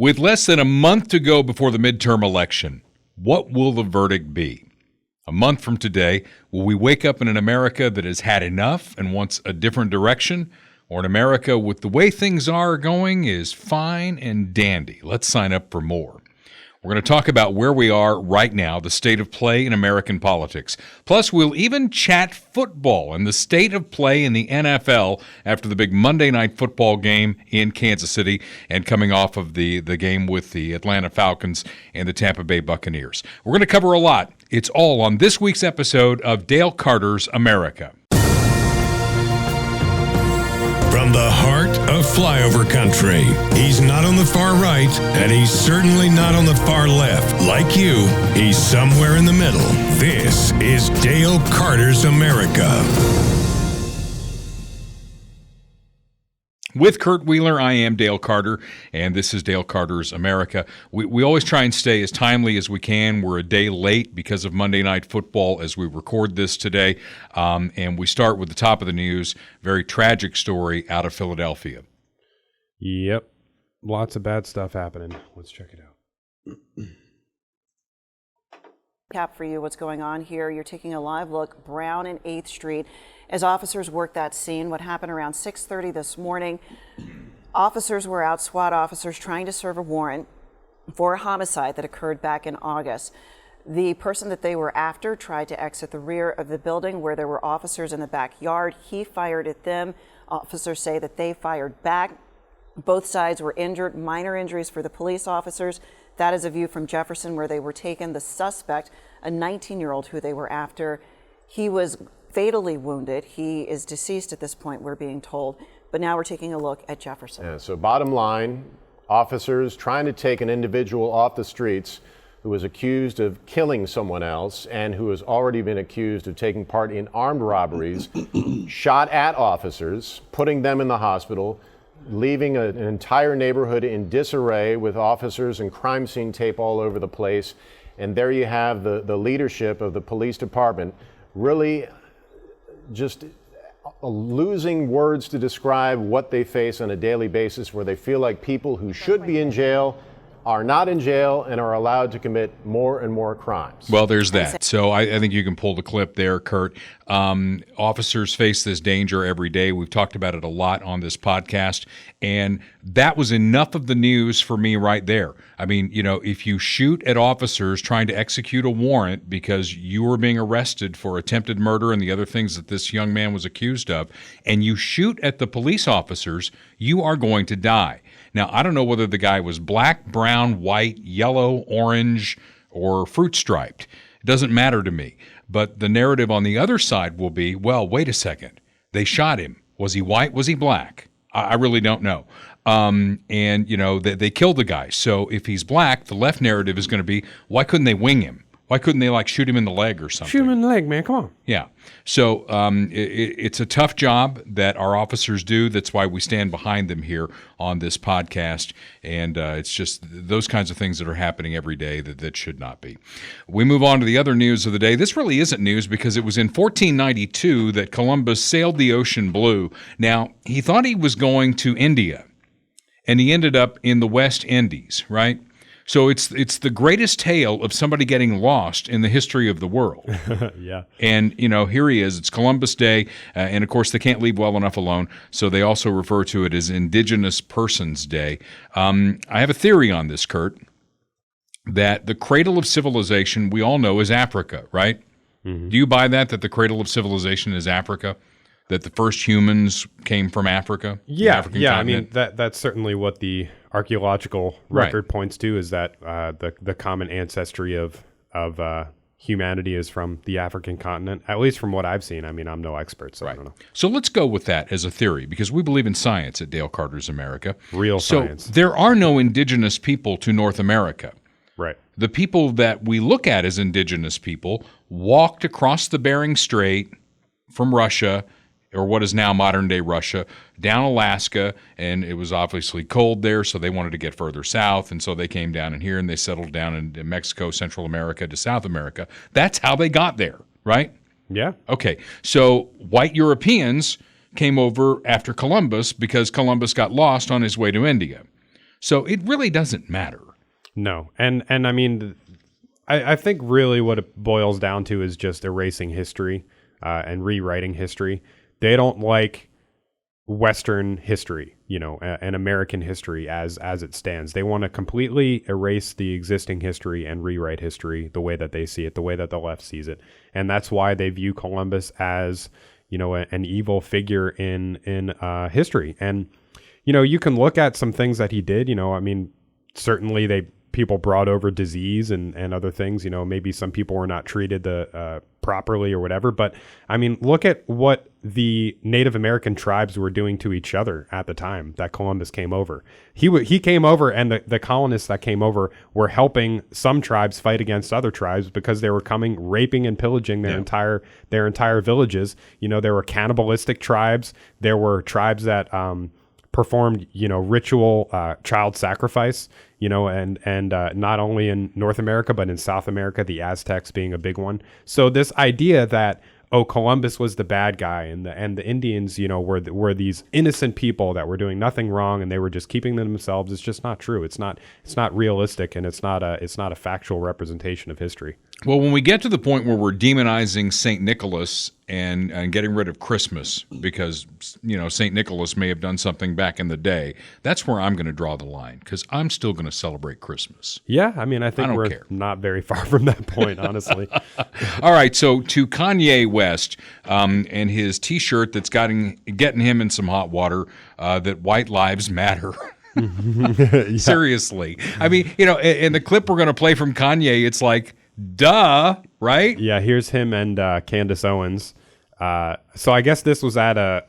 With less than a month to go before the midterm election, what will the verdict be? A month from today, will we wake up in an America that has had enough and wants a different direction, or an America with the way things are going is fine and dandy? Let's sign up for more. We're going to talk about where we are right now, the state of play in American politics. Plus, we'll even chat football and the state of play in the NFL after the big Monday Night Football game in Kansas City and coming off of the game with the Atlanta Falcons and the Tampa Bay Buccaneers. We're going to cover a lot. It's all on this week's episode of Dale Carter's America. From the heart of flyover country, he's not on the far right, and he's certainly not on the far left. Like you, he's somewhere in the middle. This is Dale Carter's America. With Kurt Wheeler, I am Dale Carter, and this is Dale Carter's America. We always try and stay as timely as we can. We're a day late because of Monday Night Football as we record this today, and we start with the top of the news, very tragic story out of Philadelphia. Yep, lots of bad stuff happening. Let's check it out. Cap for you, what's going on here. You're taking a live look, Brown and 8th Street, as officers work that scene. What happened around 6:30 this morning, officers were out, SWAT officers, trying to serve a warrant for a homicide that occurred back in August. The person that they were after tried to exit the rear of the building where there were officers in the backyard. He fired at them. Officers say that they fired back. Both sides were injured, minor injuries for the police officers. That is a view from Jefferson where they were taken. The suspect, a 19-year-old who they were after, he was fatally wounded. He is deceased at this point, we're being told. But now we're taking a look at Jefferson. Yeah, so bottom line, officers trying to take an individual off the streets who was accused of killing someone else and who has already been accused of taking part in armed robberies, shot at officers, putting them in the hospital, leaving an entire neighborhood in disarray with officers and crime scene tape all over the place. And there you have the leadership of the police department really just losing words to describe what they face on a daily basis, where they feel like people who should be in jail are not in jail and are allowed to commit more and more crimes. Well, there's that. So I think you can pull the clip there, Kurt. Officers face this danger every day. We've talked about it a lot on this podcast, and that was enough of the news for me right there. I mean, you know, if you shoot at officers trying to execute a warrant because you were being arrested for attempted murder and the other things that this young man was accused of, and you shoot at the police officers, you are going to die. Now, I don't know whether the guy was black, brown, white, yellow, orange, or fruit striped. It doesn't matter to me. But the narrative on the other side will be, well, wait a second. They shot him. Was he white? Was he black? I really don't know. And, you know, they killed the guy. So if he's black, the left narrative is going to be, why couldn't they wing him? Why couldn't they, like, shoot him in the leg or something? Shoot him in the leg, man. Come on. Yeah. So it's a tough job that our officers do. That's why we stand behind them here on this podcast. And it's just those kinds of things that are happening every day that should not be. We move on to the other news of the day. This really isn't news because it was in 1492 that Columbus sailed the ocean blue. Now, he thought he was going to India, and he ended up in the West Indies, right? So it's the greatest tale of somebody getting lost in the history of the world. Yeah. And, you know, here he is. It's Columbus Day, and, of course, they can't leave well enough alone, so they also refer to it as Indigenous Persons Day. I have a theory on this, Kurt, that the cradle of civilization, we all know, is Africa, right? Mm-hmm. Do you buy that the cradle of civilization is Africa? That the first humans came from Africa? Yeah, I mean, that's certainly what the archaeological record points to, is that the common ancestry of humanity is from the African continent, at least from what I've seen. I mean, I'm no expert, so I don't know. So let's go with that as a theory, because we believe in science at Dale Carter's America. Real science. So there are no indigenous people to North America. Right. The people that we look at as indigenous people walked across the Bering Strait from Russia, or what is now modern-day Russia, down Alaska, and it was obviously cold there, so they wanted to get further south, and so they came down in here, and they settled down in Mexico, Central America, to South America. That's how they got there, right? Yeah. Okay, so white Europeans came over after Columbus because Columbus got lost on his way to India. So it really doesn't matter. No. And I mean, I think really what it boils down to is just erasing history and rewriting history. They don't like Western history, and American history as it stands. They want to completely erase the existing history and rewrite history the way that they see it, the way that the left sees it. And that's why they view Columbus as, an evil figure in history. And, you can look at some things that he did, certainly people brought over disease and other things, maybe some people were not treated properly or whatever. But I mean, look at what the Native American tribes were doing to each other at the time that Columbus came over. He came over, and the colonists that came over were helping some tribes fight against other tribes because they were coming, raping and pillaging their entire villages. There were cannibalistic tribes. There were tribes that performed, ritual child sacrifice, and not only in North America, but in South America, the Aztecs being a big one. So this idea that, Columbus was the bad guy and the Indians, were these innocent people that were doing nothing wrong and they were just keeping them themselves, it's just not true. It's not realistic, and it's not a factual representation of history. Well, when we get to the point where we're demonizing St. Nicholas and getting rid of Christmas because, St. Nicholas may have done something back in the day, that's where I'm going to draw the line, because I'm still going to celebrate Christmas. Yeah, I mean, I think we're not very far from that point, honestly. All right, so to Kanye West and his T-shirt that's getting him in some hot water, that white lives matter. Yeah. Seriously. I mean, in the clip we're going to play from Kanye, it's like, duh, right? Yeah, here's him and Candace Owens. So I guess this was at a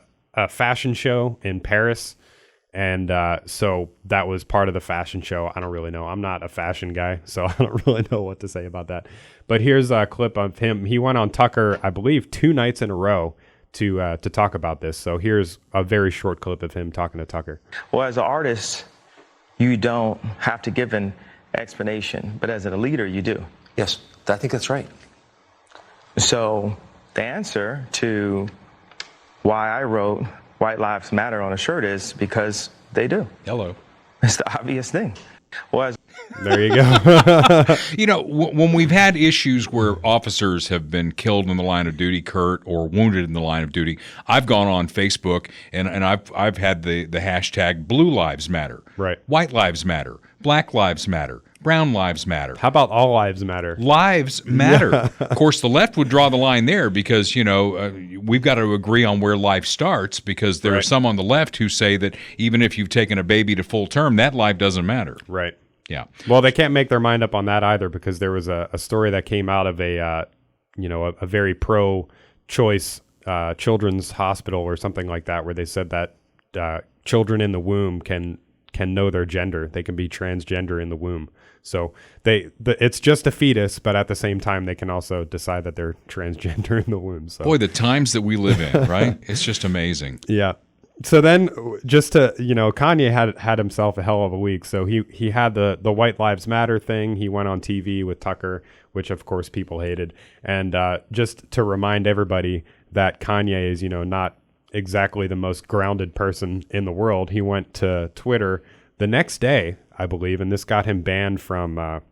fashion show in Paris. And so that was part of the fashion show. I don't really know. I'm not a fashion guy, so I don't really know what to say about that. But here's a clip of him. He went on Tucker, I believe, 2 nights in a row to talk about this. So here's a very short clip of him talking to Tucker. Well, as an artist, you don't have to give an explanation, but as a leader, you do. Yes, I think that's right. So the answer to why I wrote White Lives Matter on a shirt is because they do. Hello. It's the obvious thing. Well, there you go. When we've had issues where officers have been killed in the line of duty, Kurt, or wounded in the line of duty, I've gone on Facebook and I've had the hashtag Blue Lives Matter. Right. White Lives Matter. Black Lives Matter. Brown lives matter. How about all lives matter? Lives matter. Yeah. Of course, the left would draw the line there because, we've got to agree on where life starts, because there are some on the left who say that even if you've taken a baby to full term, that life doesn't matter. Right. Yeah. Well, they can't make their mind up on that either, because there was a story that came out of a very pro-choice children's hospital or something like that, where they said that children in the womb can know their gender. They can be transgender in the womb. So it's just a fetus, but at the same time, they can also decide that they're transgender in the womb. So. Boy, the times that we live in, right? It's just amazing. Yeah. So then just to, Kanye had himself a hell of a week. So he had the White Lives Matter thing. He went on TV with Tucker, which of course people hated. And just to remind everybody that Kanye is, not exactly the most grounded person in the world, he went to Twitter the next day, I believe, and this got him banned from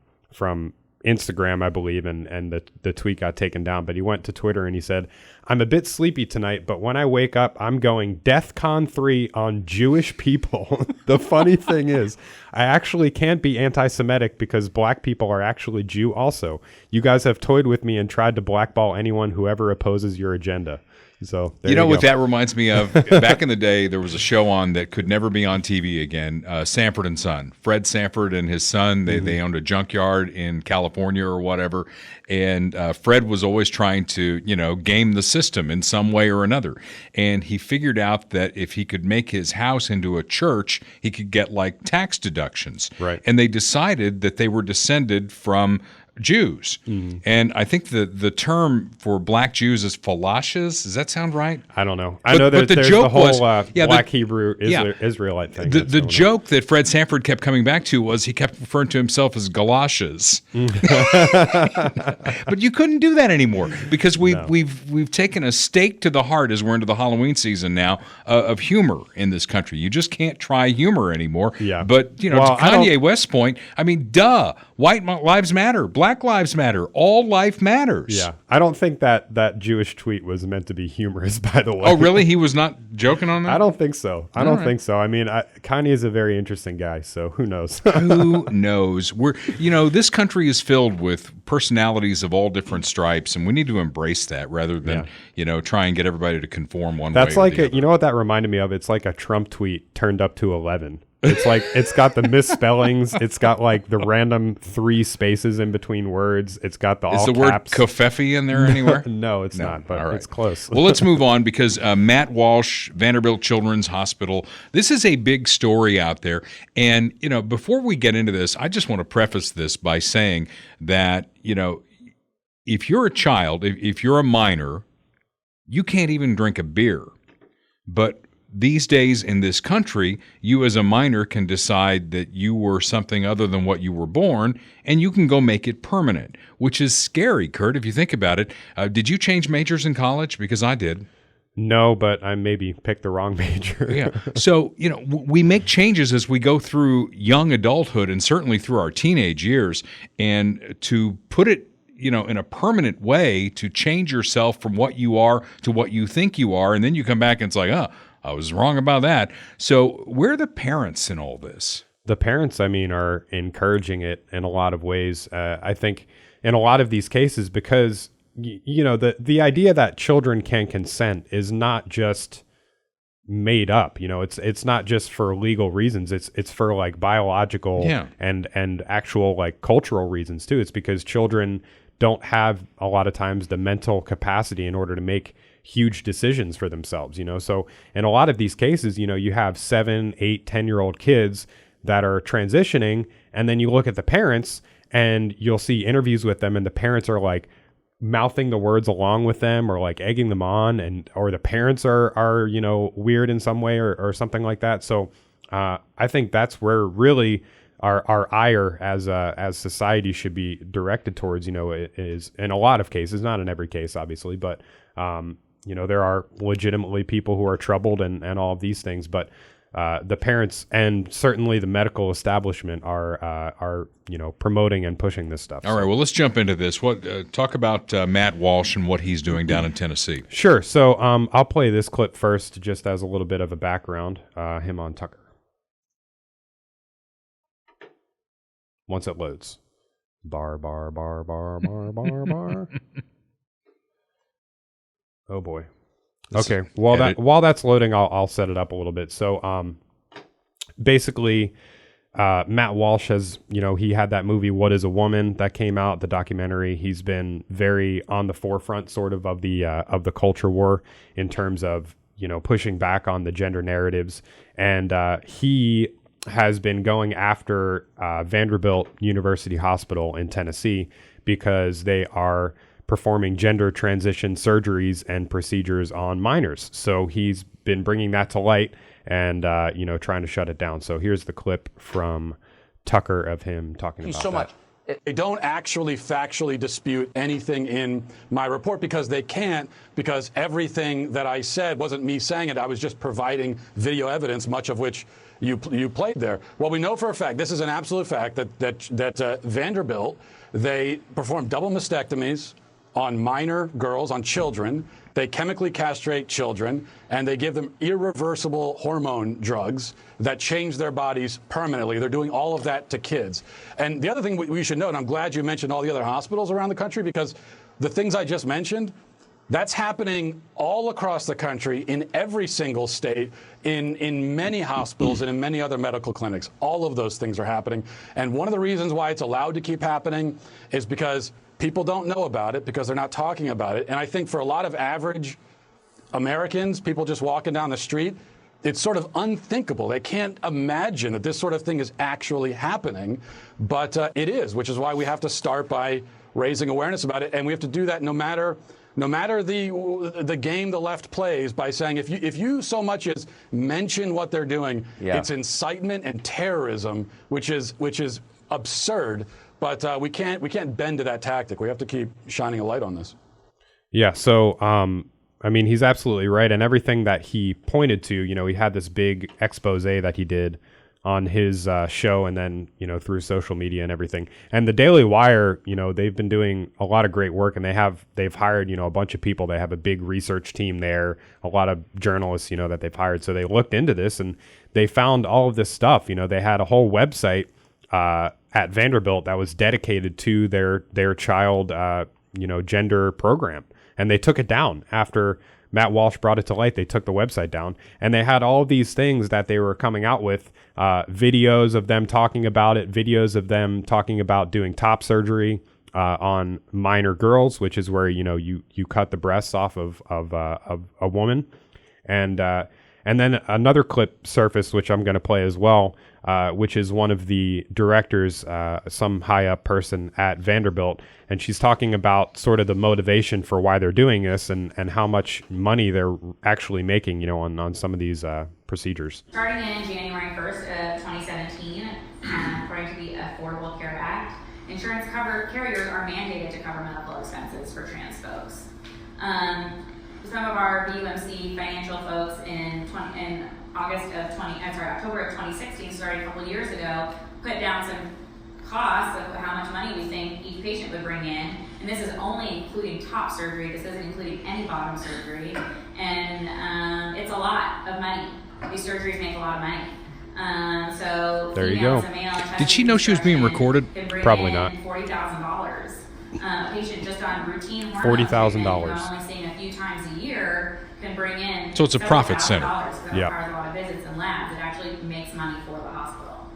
Instagram, I believe, and the tweet got taken down. But he went to Twitter and he said, "I'm a bit sleepy tonight, but when I wake up, I'm going DEFCON 3 on Jewish people." The funny thing is, I actually can't be anti-Semitic because black people are actually Jew also. You guys have toyed with me and tried to blackball anyone who ever opposes your agenda. So what that reminds me of? Back in the day, there was a show on that could never be on TV again. Sanford and Son. Fred Sanford and his son. They owned a junkyard in California or whatever. And Fred was always trying to game the system in some way or another. And he figured out that if he could make his house into a church, he could get like tax deductions. Right. And they decided that they were descended from Jews. And I think the term for black Jews is falashes. Does that sound right? I don't know. I know there's the whole black Hebrew Israelite thing. The joke that Fred Sanford kept coming back to was he kept referring to himself as galoshes. But you couldn't do that anymore because we've taken a stake to the heart as we're into the Halloween season now of humor in this country. You just can't try humor anymore. Yeah. But to Kanye West's point, I mean, duh, white lives matter, black lives matter, all life matters. Yeah. I don't think that Jewish tweet was meant to be humorous, by the way. Oh, really? He was not joking on that? I don't think so. I don't think so. I mean, Kanye is a very interesting guy, so who knows? Who knows? This country is filled with personalities of all different stripes, and we need to embrace that rather than, try and get everybody to conform one way. That's like you know what that reminded me of? It's like a Trump tweet turned up to 11. It's like it's got the misspellings. It's got like the random 3 spaces in between words. It's got the all caps. Is the word kofefe in there anywhere? No, it's not, but it's close. Well, let's move on because Matt Walsh, Vanderbilt Children's Hospital, this is a big story out there. And, before we get into this, I just want to preface this by saying that, if you're a child, if you're a minor, you can't even drink a beer. But these days in this country, you as a minor can decide that you were something other than what you were born, and you can go make it permanent, which is scary, Kurt, if you think about it. Did you change majors in college? Because I did. No, but I maybe picked the wrong major. Yeah. So, we make changes as we go through young adulthood and certainly through our teenage years. And to put it, in a permanent way, to change yourself from what you are to what you think you are, and then you come back and it's like, I was wrong about that. So where are the parents in all this? The parents, are encouraging it in a lot of ways. I think in a lot of these cases, because, the idea that children can consent is not just made up. It's not just for legal reasons. It's for like biological and actual like cultural reasons too. It's because children don't have a lot of times the mental capacity in order to make huge decisions for themselves, So in a lot of these cases, you have 7, 8, 10-year-old kids that are transitioning, and then you look at the parents and you'll see interviews with them and the parents are like mouthing the words along with them or like egging them on, or the parents are weird in some way or something like that. So I think that's where really our ire as society should be directed towards, it is in a lot of cases, not in every case, obviously, but there are legitimately people who are troubled and all of these things, but the parents and certainly the medical establishment are promoting and pushing this stuff. All right, well, let's jump into this. Talk about Matt Walsh and what he's doing down in Tennessee. Sure. So I'll play this clip first, just as a little bit of a background. Him on Tucker. Once it loads. Bar. Oh boy. Okay. While that's loading, I'll set it up a little bit. So, basically, Matt Walsh has, he had that movie "What Is a Woman" that came out, the documentary. He's been very on the forefront, sort of the culture war in terms of pushing back on the gender narratives, and he has been going after Vanderbilt University Hospital in Tennessee because they are performing gender transition surgeries and procedures on minors. So he's been bringing that to light and, trying to shut it down. So here's the clip from Tucker of him talking about that. Much. They don't actually factually dispute anything in my report because they can't, because everything that I said wasn't me saying it. I was just providing video evidence, much of which you played there. Well, we know for a fact, this is an absolute fact, that Vanderbilt, they perform double mastectomies on minor girls, on children. They chemically castrate children, and they give them irreversible hormone drugs that change their bodies permanently. They're doing all of that to kids. And the other thing we should note, and I'm glad you mentioned all the other hospitals around the country, because the things I just mentioned, that's happening all across the country, in every single state, in many hospitals and in many other medical clinics. All of those things are happening. And one of the reasons why it's allowed to keep happening is because people don't know about it, because they're not talking about it. And I think for a lot of average Americans, people just walking down the street, it's sort of unthinkable. They can't imagine that this sort of thing is actually happening, but it is, which is why we have to start by raising awareness about it, and we have to do that no matter the game the left plays, by saying if you so much as mention what they're doing, it's incitement and terrorism, which is absurd. But we can't bend to that tactic. We have to keep shining a light on this. Yeah. So I mean, he's absolutely right, and everything that he pointed to, you know, he had this big expose that he did on his show, and then, you know, through social media and everything. And the Daily Wire, you know, they've been doing a lot of great work, and they've hired, you know, a bunch of people. They have a big research team there, a lot of journalists, you know, that they've hired. So they looked into this and they found all of this stuff. You know, they had a whole website at Vanderbilt that was dedicated to their child, you know, gender program. And they took it down after Matt Walsh brought it to light. They took the website down, and they had all of these things that they were coming out with, videos of them talking about it, videos of them talking about doing top surgery on minor girls, which is where, you know, you cut the breasts off of a woman. And then another clip surfaced, which I'm going to play as well, which is one of the directors, some high up person at Vanderbilt. And she's talking about sort of the motivation for why they're doing this and how much money they're actually making, you know, on some of these procedures. Starting in January 1st of 2017, according to the Affordable Care Act, insurance carriers are mandated to cover medical expenses for trans folks. Some of our BUMC financial folks in October of 2016, starting a couple years ago, put down some costs of how much money we think each patient would bring in. And this is only including top surgery. This isn't including any bottom surgery. And it's a lot of money. These surgeries make a lot of money. So there you go. Did she know she was being recorded? Probably not. $40,000. A patient just on routine hormone $40,000. Only seeing a few times a year can bring in. So it's a profit center. Yeah. Requires a lot of visits and labs. It actually makes money for the hospital.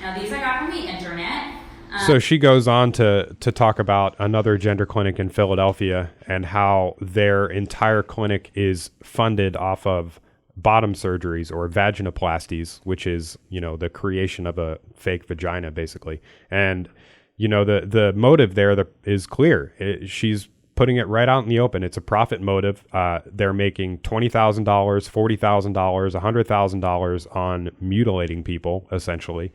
Now these I got from the internet. So she goes on to talk about another gender clinic in Philadelphia and how their entire clinic is funded off of bottom surgeries or vaginoplasties, which is, you know, the creation of a fake vagina, basically. And you know, the motive there is clear. She's putting it right out in the open. It's a profit motive. They're making $20,000, $40,000, $100,000 on mutilating people, essentially,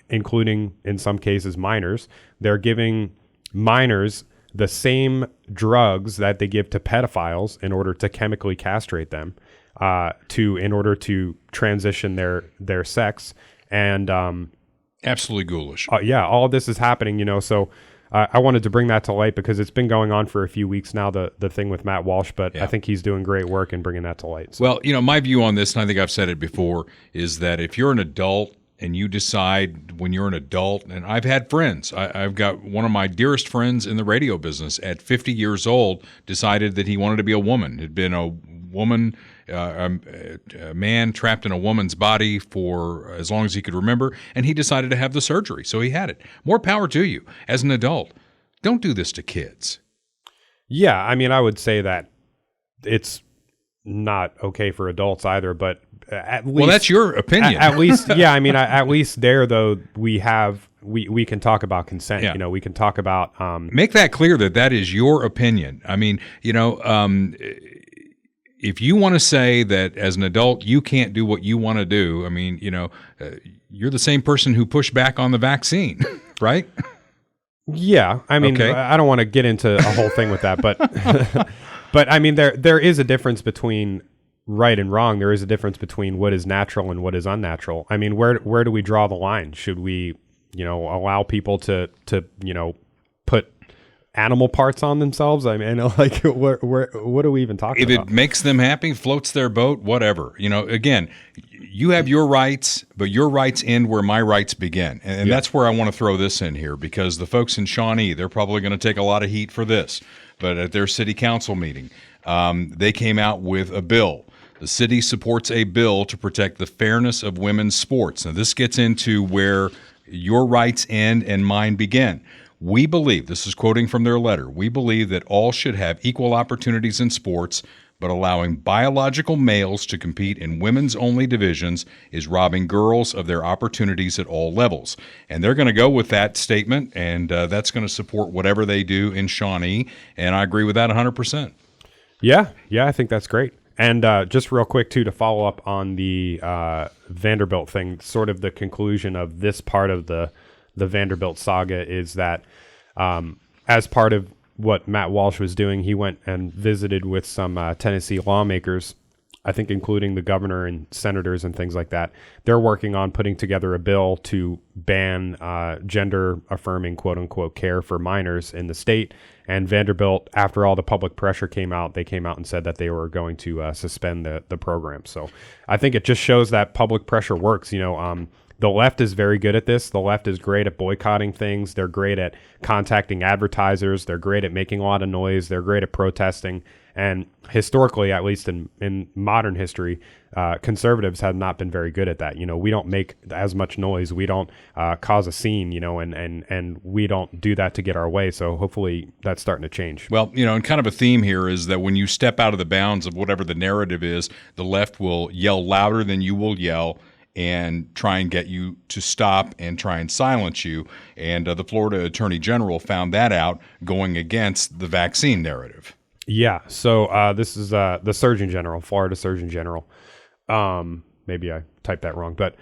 including, in some cases, minors. They're giving minors the same drugs that they give to pedophiles in order to chemically castrate them, in order to transition their sex. And absolutely ghoulish. Yeah, all of this is happening, you know, so I wanted to bring that to light because it's been going on for a few weeks now, the thing with Matt Walsh, but I think he's doing great work in bringing that to light. So. Well, you know, my view on this, and I think I've said it before, is that if you're an adult and you decide when you're an adult, and I've had friends, I've got one of my dearest friends in the radio business at 50 years old decided that he wanted to be a woman, had been a woman, a man trapped in a woman's body for as long as he could remember, and he decided to have the surgery, so he had it. More power to you. As an adult, don't do this to kids. Yeah, I mean, I would say that it's not okay for adults either, but at least... Well, that's your opinion. At least, yeah, I mean, at least there, though, we can talk about consent. Yeah. You know, we can talk about... Make that clear that is your opinion. I mean, you know... if you want to say that as an adult you can't do what you want to do, I mean, you know, you're the same person who pushed back on the vaccine, right? Yeah, I mean, okay. I don't want to get into a whole thing with that, but but I mean, there is a difference between right and wrong. There is a difference between what is natural and what is unnatural. I mean, where do we draw the line? Should we, you know, allow people to you know, put animal parts on themselves? I mean, like, what are we even talking about? If it makes them happy, floats their boat, whatever. You know, again, you have your rights, but your rights end where my rights begin. And that's where I want to throw this in here, because the folks in Shawnee, they're probably going to take a lot of heat for this. But at their city council meeting, they came out with a bill. The city supports a bill to protect the fairness of women's sports. Now, this gets into where your rights end and mine begin. We believe, this is quoting from their letter, we believe that all should have equal opportunities in sports, but allowing biological males to compete in women's only divisions is robbing girls of their opportunities at all levels. And they're going to go with that statement, and that's going to support whatever they do in Shawnee. And I agree with that 100%. Yeah, I think that's great. And just real quick, too, to follow up on the Vanderbilt thing, sort of the conclusion of this part of the Vanderbilt saga is that as part of what Matt Walsh was doing, he went and visited with some Tennessee lawmakers, I think including the governor and senators and things like that. They're working on putting together a bill to ban gender-affirming, quote-unquote, care for minors in the state. And Vanderbilt, after all the public pressure came out, they came out and said that they were going to suspend the program. So I think it just shows that public pressure works. The left is very good at this. The left is great at boycotting things. They're great at contacting advertisers. They're great at making a lot of noise. They're great at protesting. And historically, at least in modern history, conservatives have not been very good at that. We don't make as much noise. We don't cause a scene, and we don't do that to get our way. So hopefully that's starting to change. Well, and kind of a theme here is that when you step out of the bounds of whatever the narrative is, the left will yell louder than you will yell and try and get you to stop and try and silence you. And the Florida Attorney General found that out going against the vaccine narrative. Yeah. So this is the Surgeon General, Florida Surgeon General. Maybe I typed that wrong, but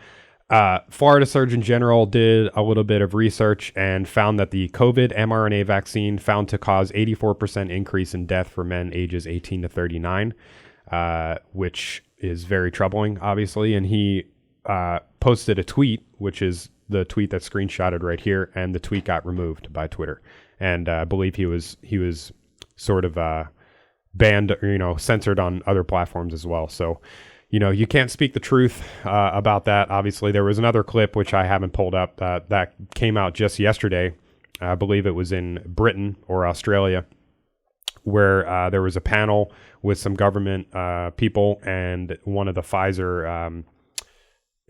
Florida Surgeon General did a little bit of research and found that the COVID mRNA vaccine found to cause 84% increase in death for men ages 18 to 39, which is very troubling, obviously. And he posted a tweet, which is the tweet that's screenshotted right here, and the tweet got removed by Twitter. And I believe he was sort of banned, censored on other platforms as well. So, you can't speak the truth about that. Obviously, there was another clip, which I haven't pulled up, that came out just yesterday. I believe it was in Britain or Australia, where there was a panel with some government people and one of the Pfizer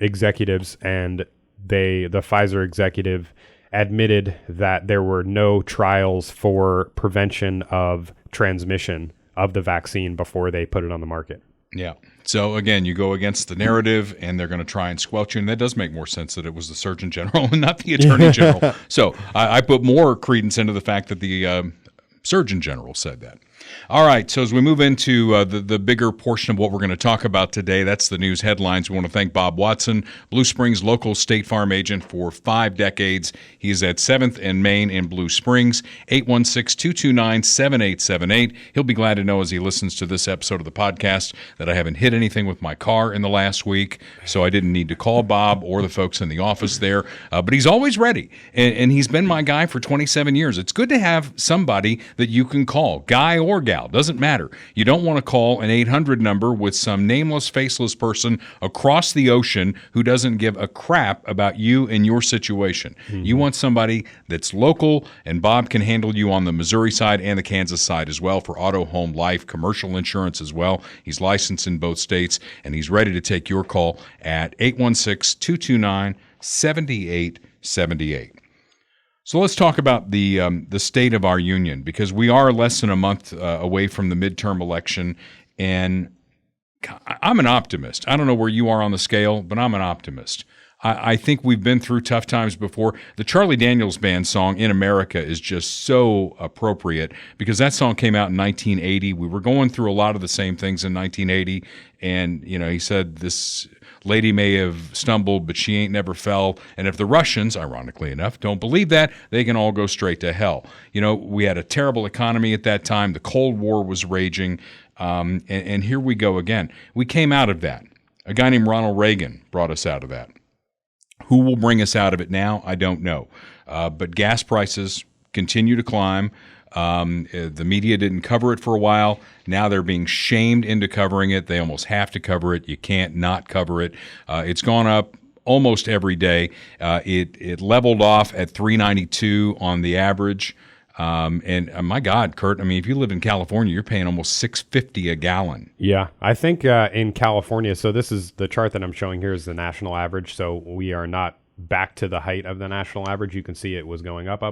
executives, and the Pfizer executive admitted that there were no trials for prevention of transmission of the vaccine before they put it on the market. Yeah. So again, you go against the narrative and they're going to try and squelch you. And that does make more sense that it was the Surgeon General and not the Attorney General. So I put more credence into the fact that the Surgeon General said that. All right, so as we move into the bigger portion of what we're going to talk about today, that's the news headlines. We want to thank Bob Watson, Blue Springs local State Farm agent for 5 decades. He's at 7th and Main in Blue Springs, 816-229-7878. He'll be glad to know as he listens to this episode of the podcast that I haven't hit anything with my car in the last week, so I didn't need to call Bob or the folks in the office there. But he's always ready, and he's been my guy for 27 years. It's good to have somebody that you can call, guy or gal, doesn't matter. You don't want to call an 800 number with some nameless, faceless person across the ocean who doesn't give a crap about you and your situation. Mm-hmm. You want somebody that's local, and Bob can handle you on the Missouri side and the Kansas side as well for auto, home, life, commercial insurance as well. He's licensed in both states, and he's ready to take your call at 816-229-7878. So let's talk about the state of our union, because we are less than a month away from the midterm election, and I'm an optimist. I don't know where you are on the scale, but I'm an optimist. I think we've been through tough times before. The Charlie Daniels Band song In America is just so appropriate because that song came out in 1980. We were going through a lot of the same things in 1980, and he said this lady may have stumbled, but she ain't never fell. And if the Russians, ironically enough, don't believe that, they can all go straight to hell. We had a terrible economy at that time. The Cold War was raging. And here we go again. We came out of that. A guy named Ronald Reagan brought us out of that. Who will bring us out of it now? I don't know. But gas prices continue to climb. The media didn't cover it for a while. Now they're being shamed into covering it. They almost have to cover it. You can't not cover it. It's gone up almost every day. It leveled off at $3.92 on the average. And my God, Kurt, if you live in California, you're paying almost $6.50 a gallon. Yeah, I think in California, so this is the chart that I'm showing here is the national average. So we are not back to the height of the national average. You can see it was going up,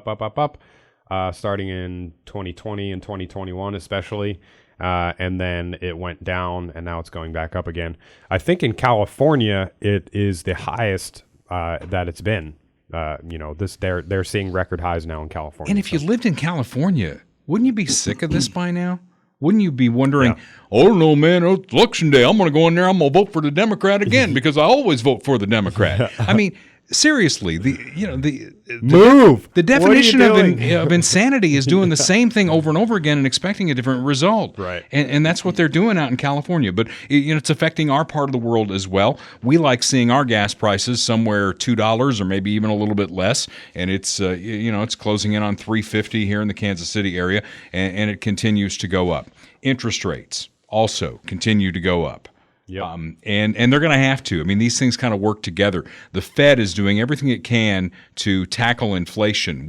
starting in 2020 and 2021 especially. and then it went down, and now it's going back up again. I think in California, it is the highest that it's been. They're seeing record highs now in California. And if you lived in California, wouldn't you be sick of this by now? Wouldn't you be wondering, oh, no, man, it's election day. I'm going to go in there. I'm going to vote for the Democrat again because I always vote for the Democrat. I mean, seriously, the definition of insanity is doing the same thing over and over again and expecting a different result. Right. And that's what they're doing out in California. But it's affecting our part of the world as well. We like seeing our gas prices somewhere $2 or maybe even a little bit less, and it's it's closing in on $3.50 here in the Kansas City area, and it continues to go up. Interest rates also continue to go up. Yep. And they're going to have to. I mean, these things kind of work together. The Fed is doing everything it can to tackle inflation,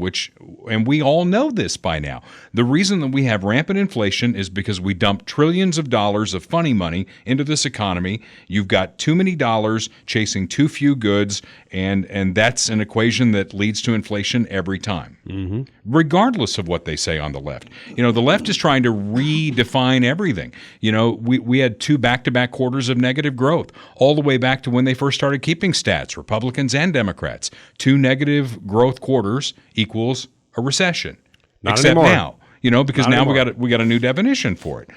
and we all know this by now. The reason that we have rampant inflation is because we dump trillions of dollars of funny money into this economy. You've got too many dollars chasing too few goods, and that's an equation that leads to inflation every time, regardless of what they say on the left. The left is trying to redefine everything. We had 2 back-to-back quarters of negative growth, all the way back to when they first started keeping stats, Republicans and Democrats. 2 negative growth quarters equals a recession. Not Except anymore. now, because Not now anymore. we got a new definition for it.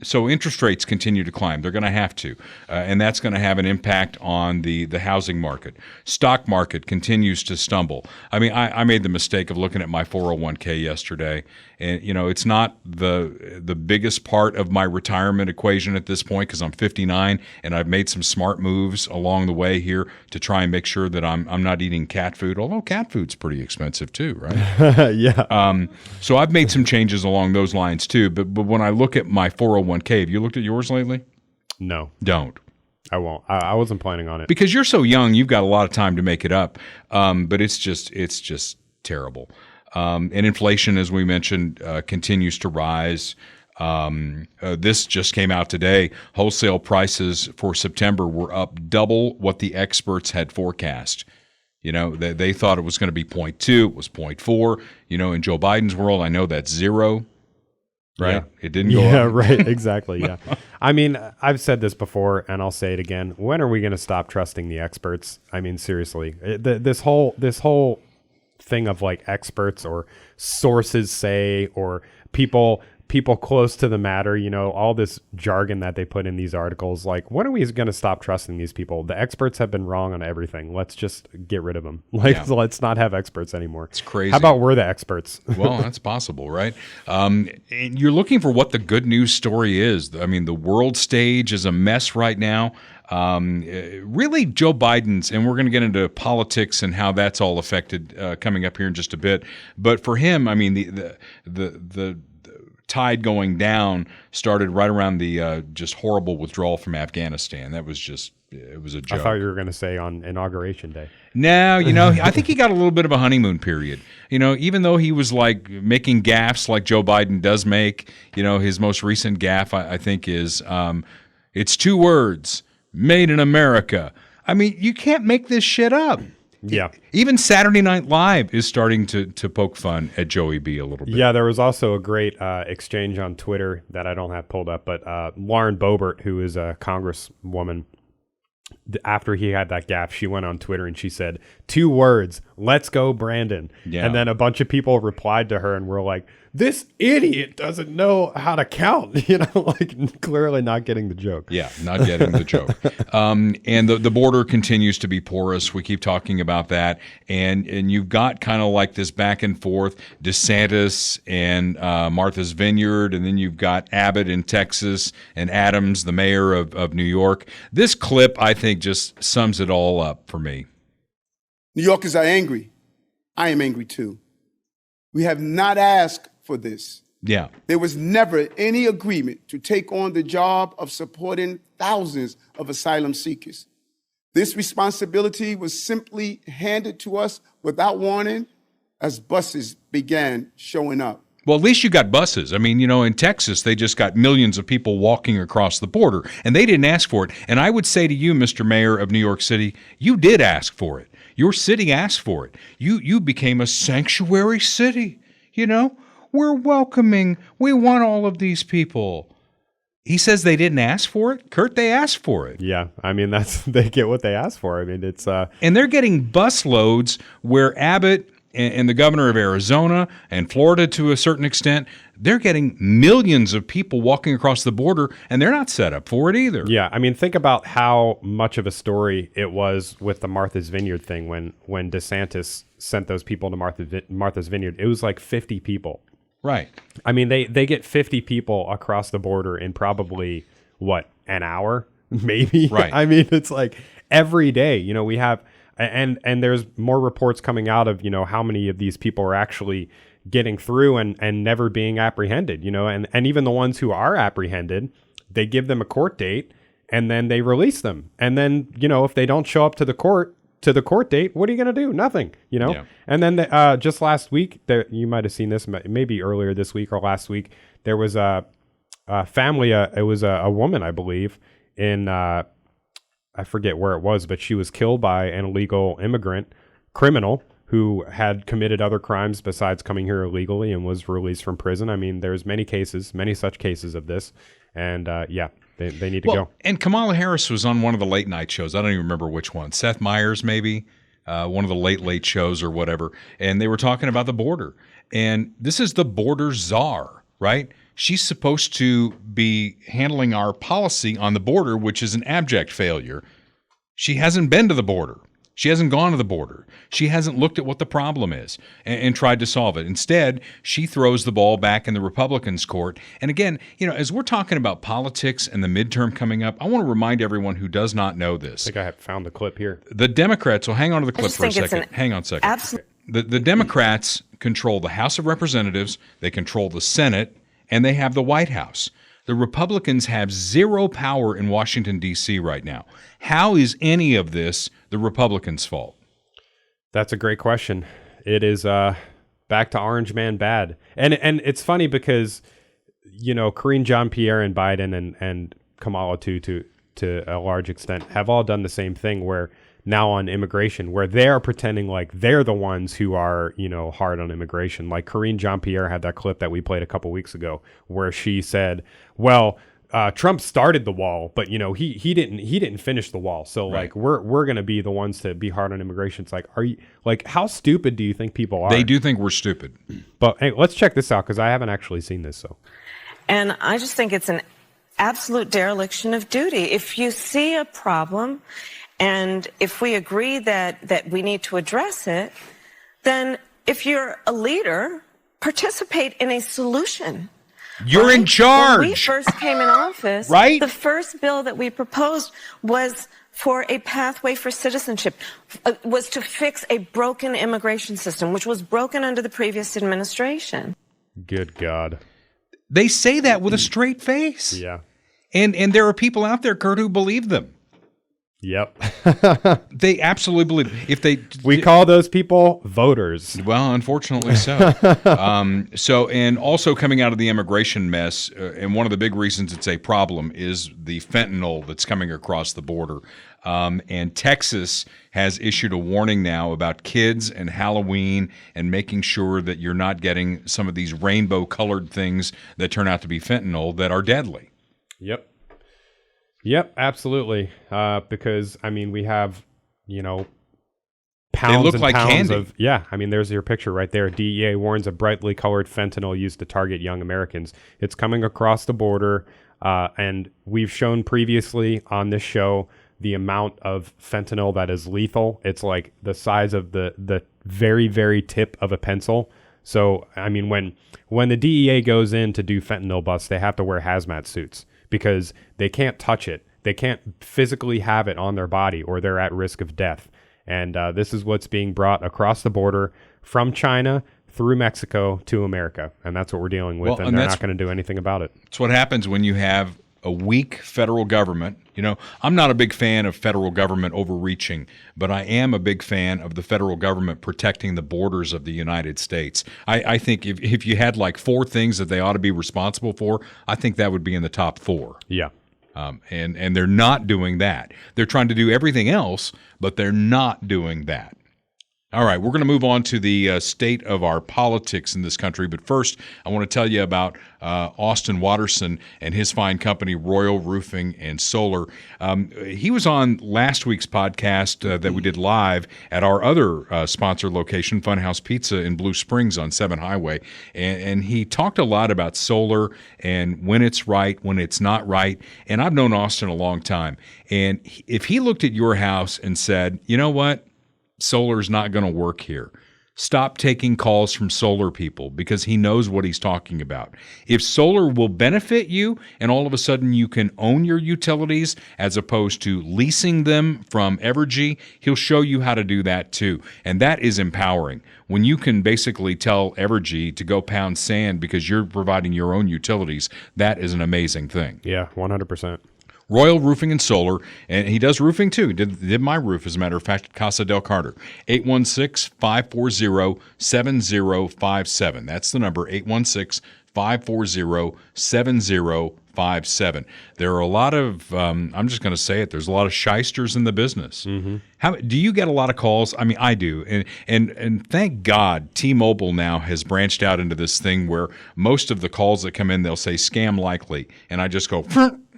So interest rates continue to climb. They're going to have to, and that's going to have an impact on the housing market. Stock market continues to stumble. I mean, I made the mistake of looking at my 401k yesterday, and it's not the biggest part of my retirement equation at this point because I'm 59 and I've made some smart moves along the way here to try and make sure that I'm not eating cat food. Although cat food's pretty expensive too, right? Yeah. So I've made some changes along those lines too. But when I look at my 401k, have you looked at yours lately? No. Don't. I won't. I wasn't planning on it. Because you're so young, you've got a lot of time to make it up. But it's just terrible. And inflation, as we mentioned, continues to rise. This just came out today. Wholesale prices for September were up double what the experts had forecast. They thought it was going to be 0.2. It was 0.4. In Joe Biden's world, I know that's 0. Right? Yeah. It didn't go Yeah, up. right. Exactly. Yeah. I mean, I've said this before and I'll say it again. When are we going to stop trusting the experts? I mean, seriously, this whole thing of like experts or sources say, or people close to the matter, all this jargon that they put in these articles. Like, when are we going to stop trusting these people? The experts have been wrong on everything. Let's just get rid of them. Let's not have experts anymore. It's crazy. How about we're the experts? Well, that's possible, right? And you're looking for what the good news story is. I mean, the world stage is a mess right now. Really, Joe Biden's, and we're going to get into politics and how that's all affected coming up here in just a bit. But for him, I mean, the tide going down started right around the just horrible withdrawal from Afghanistan. It was a joke. I thought you were going to say on Inauguration Day. No, I think he got a little bit of a honeymoon period. Even though he was like making gaffes like Joe Biden does make, his most recent gaffe, I think, is it's 2 words, made in America. I mean, you can't make this shit up. Yeah. Even Saturday Night Live is starting to poke fun at Joey B a little bit. Yeah, there was also a great exchange on Twitter that I don't have pulled up, but Lauren Boebert, who is a congresswoman, after he had that gaffe, she went on Twitter and she said, 2 words, let's go, Brandon. Yeah. And then a bunch of people replied to her and were like, this idiot doesn't know how to count, like clearly not getting the joke. Yeah, not getting the joke. And the border continues to be porous. We keep talking about that. And you've got kind of like this back and forth, DeSantis and Martha's Vineyard, and then you've got Abbott in Texas and Adams, the mayor of New York. This clip, I think, just sums it all up for me. New Yorkers are angry. I am angry too. We have not asked for this. Yeah. There was never any agreement to take on the job of supporting thousands of asylum seekers. This responsibility was simply handed to us without warning as buses began showing up. Well, at least you got buses. I mean, in Texas, they just got millions of people walking across the border, and they didn't ask for it. And I would say to you, Mr. Mayor of New York City, you did ask for it. Your city asked for it. You became a sanctuary city. We're welcoming. We want all of these people. He says they didn't ask for it. Kurt, they asked for it. Yeah, I mean, they get what they asked for. I mean, it's and they're getting bus loads where Abbott and the governor of Arizona and Florida, to a certain extent, they're getting millions of people walking across the border, and they're not set up for it either. Yeah, I mean, think about how much of a story it was with the Martha's Vineyard thing when DeSantis sent those people to Martha's Vineyard. It was like 50 people. Right. I mean, they get 50 people across the border in probably, what, an hour? Maybe? Right. I mean, it's like every day, you know, we have, and there's more reports coming out of, you know, how many of these people are actually getting through and never being apprehended, you know, and even the ones who are apprehended, they give them a court date and then they release them. And then, you know, if they don't show up to the court date, what are you going to do? Nothing, you know? Yeah. And then just last week, you might have seen this, maybe earlier this week or last week, there was a family, it was a woman, I believe, in, I forget where it was, but she was killed by an illegal immigrant criminal who had committed other crimes besides coming here illegally and was released from prison. I mean, there's many such cases of this. And yeah, they need to go. And Kamala Harris was on one of the late night shows. I don't even remember which one. Seth Meyers, maybe, one of the late shows or whatever. And they were talking about the border. And this is the border czar, right? She's supposed to be handling our policy on the border, which is an abject failure. She hasn't been to the border. She hasn't gone to the border. She hasn't looked at what the problem is and tried to solve it. Instead, she throws the ball back in the Republicans' court. And again, you know, as we're talking about politics and the midterm coming up, I want to remind everyone who does not know this. I think I have found the clip here. The Democrats, well, hang on to the clip for a second. Hang on a second. Absolutely. The Democrats control the House of Representatives, they control the Senate, and they have the White House. The Republicans have zero power in Washington, D.C. right now. How is any of this the Republicans' fault? That's a great question. It is back to Orange Man bad. And it's funny because, you know, Karine Jean-Pierre and Biden and Kamala too, to a large extent, have all done the same thing where now on immigration, where they're pretending like they're the ones who are, you know, hard on immigration. Like Karine Jean-Pierre had that clip that we played a couple weeks ago where she said, well, Trump started the wall, but you know he didn't finish the wall. So right. Like we're gonna be the ones to be hard on immigration. It's like, are you like, how stupid do you think people are? They do think we're stupid. But hey, let's check this out because I haven't actually seen this. So, and I just think it's an absolute dereliction of duty. If you see a problem, and if we agree that we need to address it, then if you're a leader, participate in a solution. You're in charge. When we first came in office, right? The first bill that we proposed was for a pathway for citizenship, was to fix a broken immigration system, which was broken under the previous administration. Good God. They say that with a straight face. Yeah. And there are people out there, Kurt, who believe them. Yep. They absolutely believe it. We call those people voters. Well, unfortunately so. And also coming out of the immigration mess, and one of the big reasons it's a problem is the fentanyl that's coming across the border. And Texas has issued a warning now about kids and Halloween and making sure that you're not getting some of these rainbow-colored things that turn out to be fentanyl that are deadly. Yep, absolutely. Because, I mean, we have, you know, pounds they look and like pounds candy. of... Yeah, I mean, there's your picture right there. DEA warns of brightly colored fentanyl used to target young Americans. It's coming across the border, and we've shown previously on this show the amount of fentanyl that is lethal. It's like the size of the very, very tip of a pencil. So, I mean, when the DEA goes in to do fentanyl busts, they have to wear hazmat suits, because they can't touch it. They can't physically have it on their body or they're at risk of death. And this is what's being brought across the border from China through Mexico to America. And that's what we're dealing with. And they're not going to do anything about it. It's what happens when you have a weak federal government. You know, I'm not a big fan of federal government overreaching, but I am a big fan of the federal government protecting the borders of the United States. I think if you had like 4 things that they ought to be responsible for, I think that would be in the top 4. Yeah. And they're not doing that. They're trying to do everything else, but they're not doing that. All right, we're going to move on to the state of our politics in this country. But first, I want to tell you about Austin Watterson and his fine company, Royal Roofing and Solar. He was on last week's podcast that we did live at our other sponsor location, Funhouse Pizza in Blue Springs on 7 Highway. And he talked a lot about solar and when it's right, when it's not right. And I've known Austin a long time. And if he looked at your house and said, you know what? Solar's not going to work here. Stop taking calls from solar people because he knows what he's talking about. If solar will benefit you and all of a sudden you can own your utilities as opposed to leasing them from Evergy, he'll show you how to do that too. And that is empowering. When you can basically tell Evergy to go pound sand because you're providing your own utilities, that is an amazing thing. Yeah, 100%. Royal Roofing and Solar, and he does roofing too. He did my roof, as a matter of fact, at Casa del Carter. 816-540-7057. That's the number, 816-540-7057. There are a lot of, I'm just going to say it, there's a lot of shysters in the business. How do you get a lot of calls? I mean, I do. And thank God T-Mobile now has branched out into this thing where most of the calls that come in, they'll say scam likely. And I just go,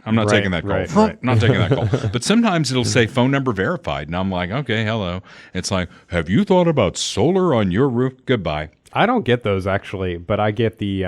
I'm not taking that call. Not taking that call. But sometimes it'll say phone number verified. And I'm like, okay, hello. It's like, have you thought about solar on your roof? Goodbye. I don't get those actually, but I get the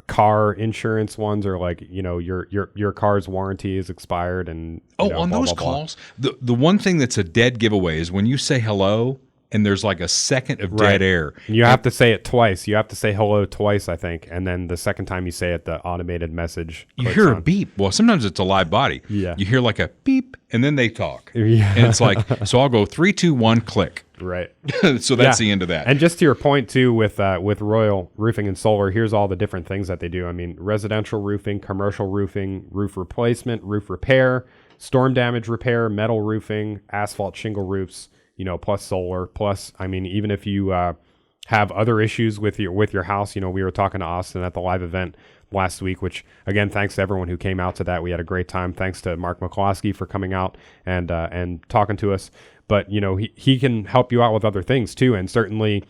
car insurance ones, or like, you know, your car's warranty is expired and on blah, those blah, blah. calls, the one thing that's a dead giveaway is when you say hello and there's like a second of dead air. You have to say it twice. You have to say hello twice, I think. And then the second time you say it, the automated message you hear on. a beep. Well, sometimes it's a live body. Yeah. You hear like a beep and then they talk. Yeah. And it's like, so I'll go 3, 2, 1, click. Right. So that's the end of that. And just to your point too, with Royal Roofing and Solar, here's all the different things that they do. I mean, residential roofing, commercial roofing, roof replacement, roof repair, storm damage repair, metal roofing, asphalt shingle roofs, you know, plus solar, plus, I mean, even if you have other issues with your house, you know, we were talking to Austin at the live event last week, which again, thanks to everyone who came out to that. We had a great time. Thanks to Mark McCloskey for coming out and talking to us. But, you know, he can help you out with other things too. And certainly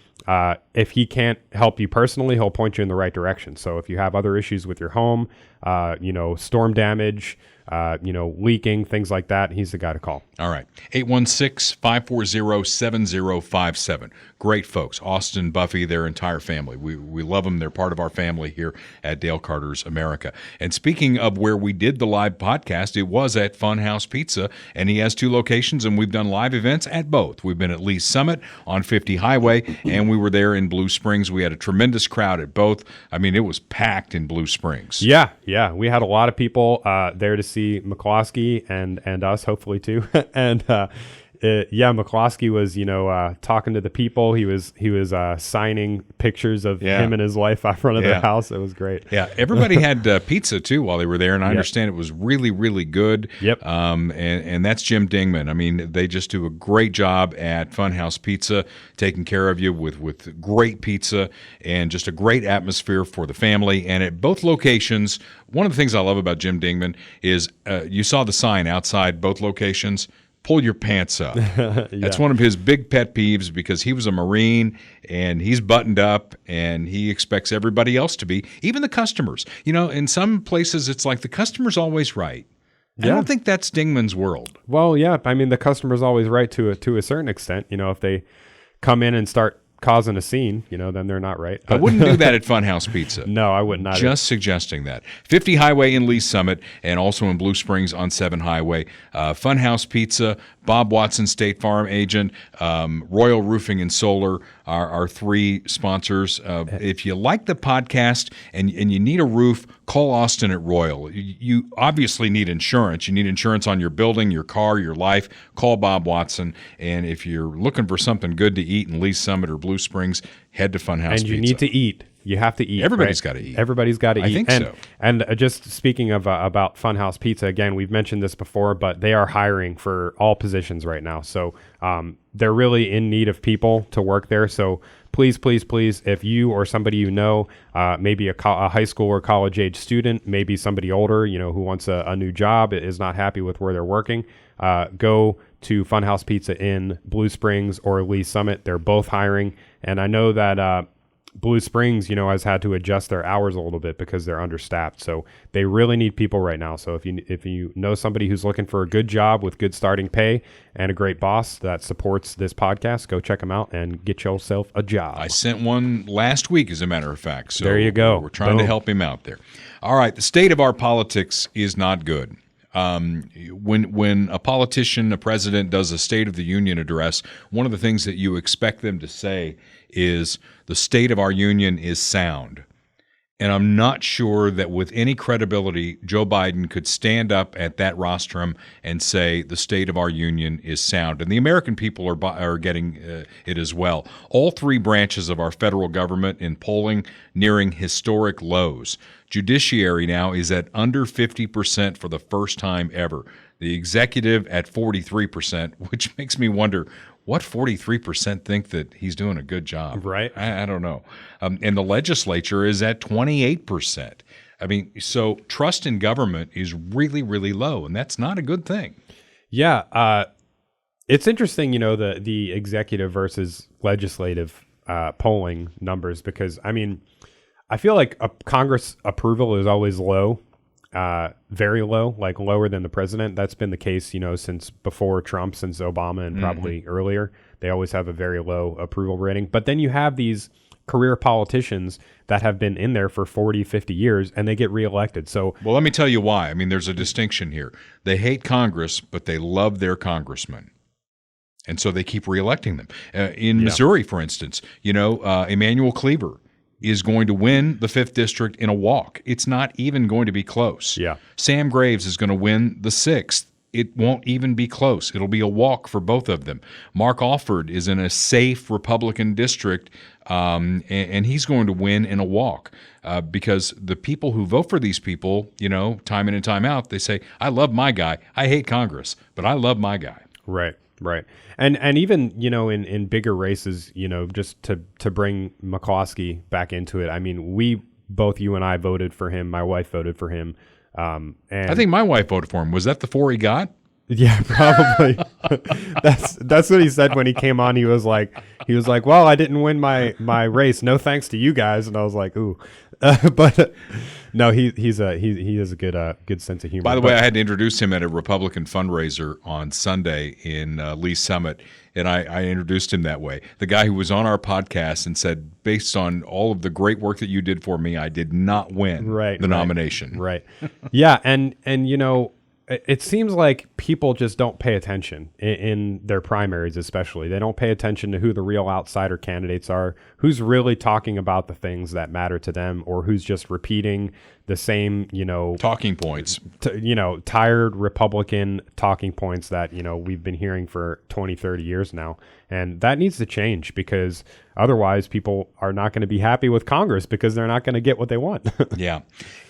if he can't help you personally, he'll point you in the right direction. So if you have other issues with your home, you know, storm damage, you know, leaking, things like that, he's the guy to call. All right. 816-540-7057. Great folks. Austin, Buffy, their entire family. We love them. They're part of our family here at Dale Carter's America. And speaking of where we did the live podcast, it was at Funhouse Pizza, and he has 2 locations, and we've done live events at both. We've been at Lee's Summit on 50 Highway, and we were there in Blue Springs. We had a tremendous crowd at both. I mean, it was packed in Blue Springs. Yeah. We had a lot of people there to see McCloskey and us, hopefully too. And McCloskey was, you know, talking to the people. He was signing pictures of him and his wife out front of their house. It was great. Yeah, everybody had pizza too while they were there, and I understand it was really, really good. Yep. And that's Jim Dingman. I mean, they just do a great job at Funhouse Pizza, taking care of you with great pizza and just a great atmosphere for the family. And at both locations, one of the things I love about Jim Dingman is you saw the sign outside both locations. Pull your pants up. That's one of his big pet peeves because he was a Marine and he's buttoned up and he expects everybody else to be, even the customers. You know, in some places it's like the customer's always right. I don't think that's Dingman's world. Well, yeah. I mean, the customer's always right to a certain extent. You know, if they come in and start causing a scene, you know, then they're not right. I wouldn't do that at Funhouse Pizza. No, I would not. Just suggesting that. 50 Highway in Lee's Summit and also in Blue Springs on 7 Highway. Funhouse Pizza, Bob Watson, State Farm agent, Royal Roofing and Solar are our 3 sponsors. If you like the podcast and you need a roof, call Austin at Royal. You obviously need insurance. You need insurance on your building, your car, your life. Call Bob Watson. And if you're looking for something good to eat in Lee's Summit or Blue Springs, head to Funhouse Pizza. And you need to eat. You have to eat. Everybody's got to eat. Everybody's got to eat. I think so. And just speaking of about Funhouse Pizza, again, we've mentioned this before, but they are hiring for all positions right now. So they're really in need of people to work there. So please, please, please, if you or somebody you know, maybe a high school or college age student, maybe somebody older, you know, who wants a new job, is not happy with where they're working, go to Funhouse Pizza in Blue Springs or Lee Summit. They're both hiring. And I know that Blue Springs, has had to adjust their hours a little bit because they're understaffed. So they really need people right now. So if you know somebody who's looking for a good job with good starting pay and a great boss that supports this podcast, go check them out and get yourself a job. I sent one last week, as a matter of fact. So there you go. We're trying to help him out there. All right. The state of our politics is not good. When a politician, a president, does a State of the Union address, one of the things that you expect them to say is the state of our union is sound. And I'm not sure that with any credibility, Joe Biden could stand up at that rostrum and say the state of our union is sound. And the American people are getting it as well. All three branches of our federal government in polling nearing historic lows. Judiciary now is at under 50% for the first time ever. The executive at 43%, which makes me wonder, what 43% think that he's doing a good job? Right. I don't know. And the legislature is at 28%. I mean, so trust in government is really, really low, and that's not a good thing. Yeah. It's interesting, the executive versus legislative polling numbers, because, I feel like Congress approval is always low. Very low, like lower than the president. That's been the case, since before Trump, since Obama, and probably earlier. They always have a very low approval rating. But then you have these career politicians that have been in there for 40, 50 years, and they get reelected. So, well, let me tell you why. There's a distinction here. They hate Congress, but they love their congressmen. And so they keep reelecting them. In Missouri, for instance, Emmanuel Cleaver is going to win the 5th District in a walk. It's not even going to be close. Yeah. Sam Graves is going to win the 6th. It won't even be close. It'll be a walk for both of them. Mark Alford is in a safe Republican district, and he's going to win in a walk because the people who vote for these people, time in and time out, they say, I love my guy. I hate Congress, but I love my guy. Right. Right. And even, in bigger races, just to bring McCloskey back into it. Both you and I voted for him. My wife voted for him. And I think my wife voted for him. Was that the 4 he got? Yeah, probably. That's what he said when he came on. He was like, well, I didn't win my race. No thanks to you guys. And I was like, ooh. But no, he has a good sense of humor. By the way, I had to introduce him at a Republican fundraiser on Sunday in Lee Summit, and I introduced him that way. The guy who was on our podcast and said, based on all of the great work that you did for me, I did not win the nomination. Right. Yeah, and it seems like people just don't pay attention in their primaries, especially. They don't pay attention to who the real outsider candidates are, who's really talking about the things that matter to them, or who's just repeating the same, talking points, tired Republican talking points that, we've been hearing for 20, 30 years now. And that needs to change, because otherwise people are not going to be happy with Congress because they're not going to get what they want. Yeah.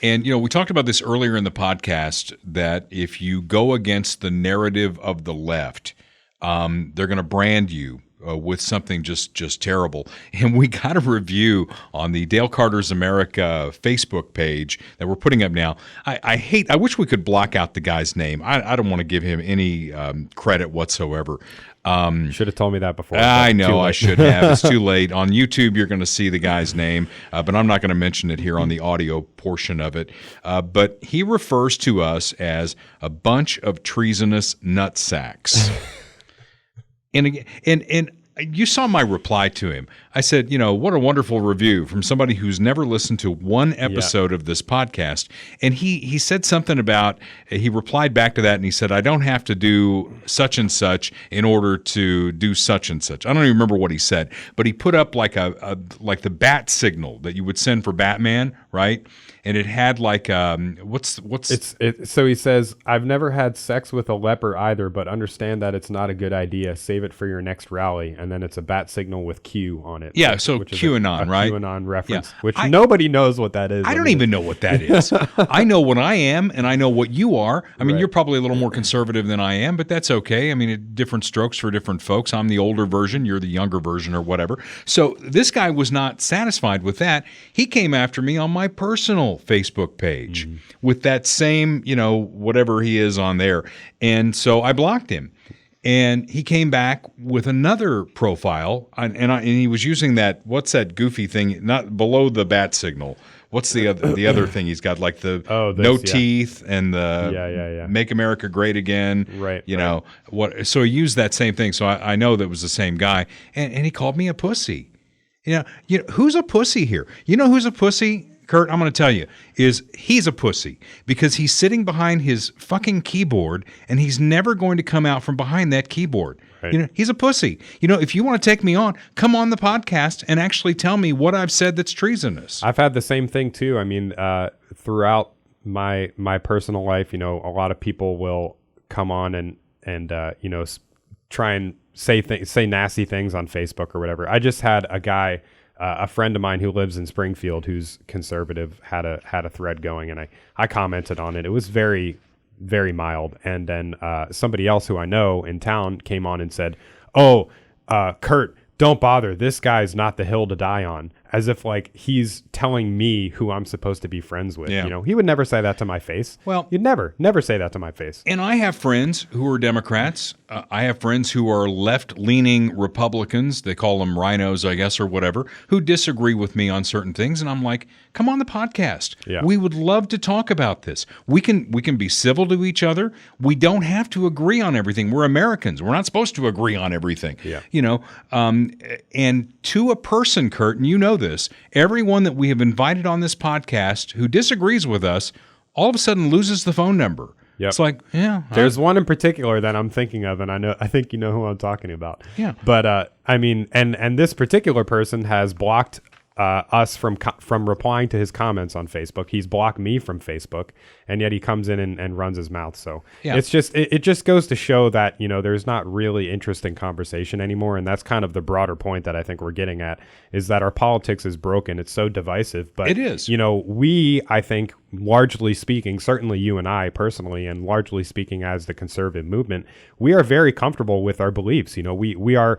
And, we talked about this earlier in the podcast, that if you go against the narrative of the left, they're going to brand you with something just terrible. And we got a review on the Dale Carter's America Facebook page that we're putting up now. I wish we could block out the guy's name. I don't want to give him any credit whatsoever. You should have told me that before. I know I should have. It's too late. On YouTube, you're going to see the guy's name, but I'm not going to mention it here on the audio portion of it. But he refers to us as a bunch of treasonous nutsacks. And you saw my reply to him. I said, what a wonderful review from somebody who's never listened to one episode of this podcast. And he said something about, he replied back to that and he said, I don't have to do such and such in order to do such and such. I don't even remember what he said, but he put up like like the bat signal that you would send for Batman, right? And it had like so he says, I've never had sex with a leper either, but understand that it's not a good idea. Save it for your next rally. And then it's a bat signal with Q on it. Yeah, so QAnon, right? QAnon reference, which nobody knows what that is. I don't even know what that is. I know what I am, and I know what you are. I mean, you're probably a little more conservative than I am, but that's okay. I mean, different strokes for different folks. I'm the older version, you're the younger version or whatever. So this guy was not satisfied with that. He came after me on my personal Facebook page with that same, whatever he is on there. And so I blocked him. And he came back with another profile, and he was using that, what's that goofy thing, not below the bat signal. What's the other thing he's got, like teeth and the Make America Great Again. Right. You know, so he used that same thing. So I know that was the same guy. And he called me a pussy. You know, who's a pussy here? You know who's a pussy? Kurt, I'm going to tell you, he's a pussy because he's sitting behind his fucking keyboard and he's never going to come out from behind that keyboard. Right. You know, he's a pussy. You know, if you want to take me on, come on the podcast and actually tell me what I've said that's treasonous. I've had the same thing too. I mean, throughout my personal life, you know, a lot of people will come on and you know, try and say nasty things on Facebook or whatever. I just had a guy, a friend of mine who lives in Springfield, who's conservative, had a thread going, and I commented on it. It was very, very mild. And then somebody else who I know in town came on and said, "Oh, Kurt, don't bother. This guy's not the hill to die on." As if like he's telling me who I'm supposed to be friends with. Yeah. You know, he would never say that to my face. Well, you'd never say that to my face. And I have friends who are Democrats. I have friends who are left-leaning Republicans. They call them rhinos, I guess, or whatever, who disagree with me on certain things. And I'm like, come on the podcast. Yeah. We would love to talk about this. We can be civil to each other. We don't have to agree on everything. We're Americans. We're not supposed to agree on everything. Yeah. You know, and to a person, Kurt, and you know this, everyone that we have invited on this podcast who disagrees with us all of a sudden loses the phone number. Yep. It's like, yeah. There's one in particular that I'm thinking of, and I think you know who I'm talking about. Yeah. But I mean, and this particular person has blocked us from replying to his comments on Facebook. He's blocked me from Facebook, and yet he comes in and runs his mouth. So yeah. It's just it just goes to show that, you know, there's not really interesting conversation anymore, and that's kind of the broader point that I think we're getting at, is that our politics is broken. It's so divisive. But it is. You know, I think, largely speaking, certainly you and I personally, and largely speaking as the conservative movement, we are very comfortable with our beliefs. You know, we have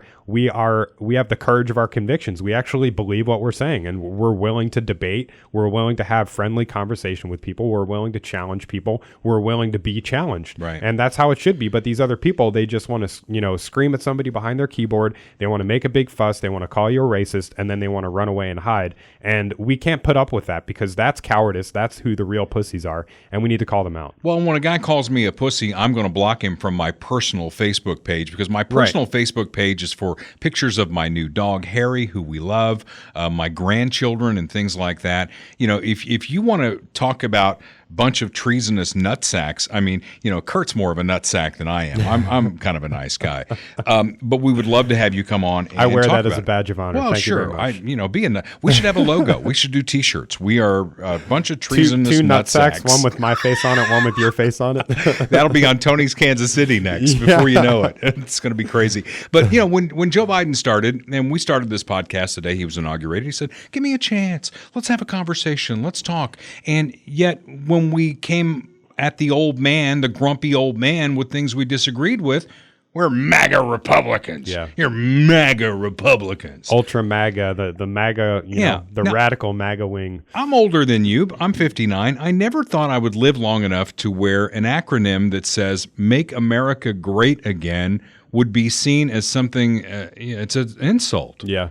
the courage of our convictions. We actually believe what we're saying, and we're willing to debate. We're willing to have friendly conversation with people. We're willing to challenge people. We're willing to be challenged. Right. And that's how it should be. But these other people, they just want to, you know, scream at somebody behind their keyboard. They want to make a big fuss. They want to call you a racist, and then they want to run away and hide. And we can't put up with that, because that's cowardice. That's who the real pussies are, and we need to call them out. Well, when a guy calls me a pussy, I'm going to block him from my personal Facebook page, because my personal Facebook page is for pictures of my new dog, Harry, who we love, my grandchildren and things like that. You know, if you want to talk about bunch of treasonous nutsacks. I mean, you know, Kurt's more of a nutsack than I am. I'm kind of a nice guy. But we would love to have you come on and I wear talk that as about a badge of honor. Well, Thank sure. you very much. We should have a logo. We should do T-shirts. We are a bunch of treasonous two nutsacks. One with my face on it, one with your face on it. That'll be on Tony's Kansas City next before you know it. It's going to be crazy. But, you know, when Joe Biden started, and we started this podcast the day he was inaugurated, he said, give me a chance. Let's have a conversation. Let's talk. And yet when we came at the old man, the grumpy old man, with things we disagreed with, we're MAGA Republicans. Yeah. You're MAGA Republicans. Ultra MAGA, the MAGA, you know, the radical MAGA wing. I'm older than you. I'm 59. I never thought I would live long enough to where an acronym that says Make America Great Again would be seen as something, it's an insult. Yeah.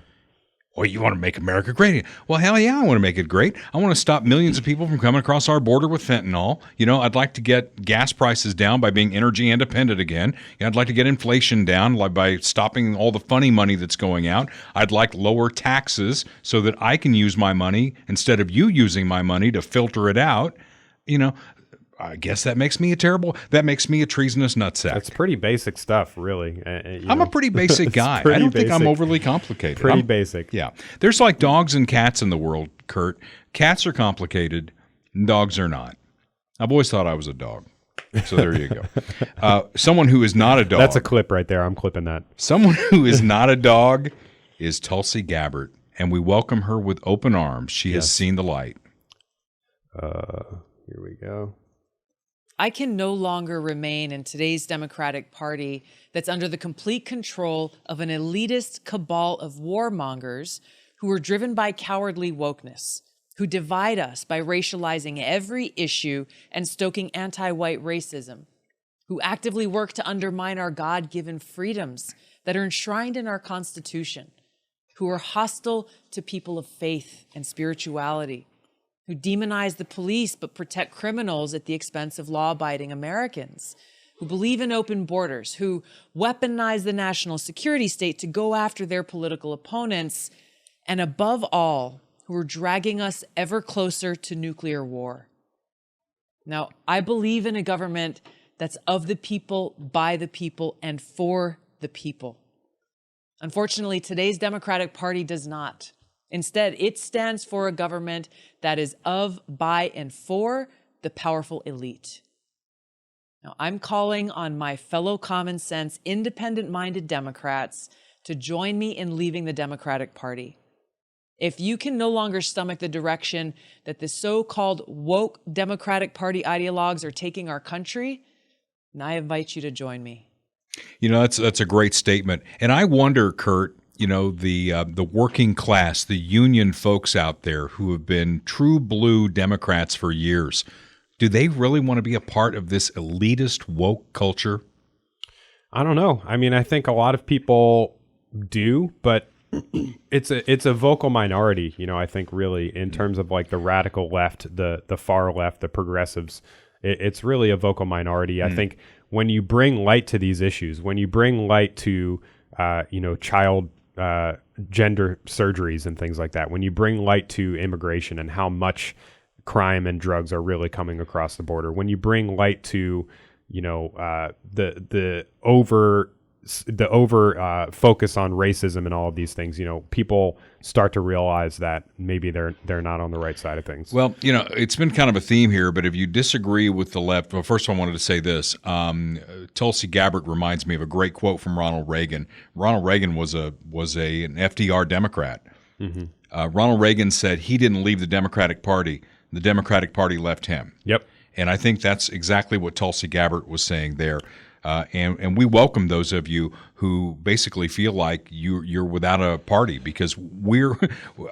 Well, you want to make America great? Well, hell yeah, I want to make it great. I want to stop millions of people from coming across our border with fentanyl. You know, I'd like to get gas prices down by being energy independent again. I'd like to get inflation down by stopping all the funny money that's going out. I'd like lower taxes so that I can use my money instead of you using my money to filter it out. You know, I guess that makes me a treasonous nutsack. That's pretty basic stuff, really. I'm a pretty basic guy. I don't think I'm overly complicated. Pretty basic. Yeah. There's like dogs and cats in the world, Kurt. Cats are complicated, and dogs are not. I've always thought I was a dog. So there you go. Someone who is not a dog. That's a clip right there. I'm clipping that. Someone who is not a dog is Tulsi Gabbard, and we welcome her with open arms. She has seen the light. Here we go. I can no longer remain in today's Democratic Party that's under the complete control of an elitist cabal of warmongers who are driven by cowardly wokeness, who divide us by racializing every issue and stoking anti-white racism, who actively work to undermine our God-given freedoms that are enshrined in our Constitution, who are hostile to people of faith and spirituality, who demonize the police but protect criminals at the expense of law-abiding Americans, who believe in open borders, who weaponize the national security state to go after their political opponents, and above all, who are dragging us ever closer to nuclear war. Now, I believe in a government that's of the people, by the people, and for the people. Unfortunately, today's Democratic Party does not. Instead, it stands for a government that is of, by, and for the powerful elite. Now, I'm calling on my fellow common sense, independent-minded Democrats to join me in leaving the Democratic Party. If you can no longer stomach the direction that the so-called woke Democratic Party ideologues are taking our country, then I invite you to join me. You know, that's a great statement. And I wonder, Kurt, you know, the working class, the union folks out there who have been true blue Democrats for years, do they really want to be a part of this elitist woke culture? I don't know. I mean, I think a lot of people do, but it's a vocal minority, you know, I think really in terms of like the radical left, the far left, the progressives, it's really a vocal minority. I think when you bring light to these issues, when you bring light to, child gender surgeries and things like that, when you bring light to immigration and how much crime and drugs are really coming across the border, when you bring light to, the over focus on racism and all of these things, you know, people start to realize that maybe they're not on the right side of things. Well, you know, it's been kind of a theme here, but if you disagree with the left, well, first of all, I wanted to say this. Tulsi Gabbard reminds me of a great quote from Ronald Reagan. Ronald Reagan was an FDR Democrat. Mm-hmm. Ronald Reagan said he didn't leave the Democratic Party. The Democratic Party left him. Yep. And I think that's exactly what Tulsi Gabbard was saying there. And we welcome those of you who basically feel like you're without a party, because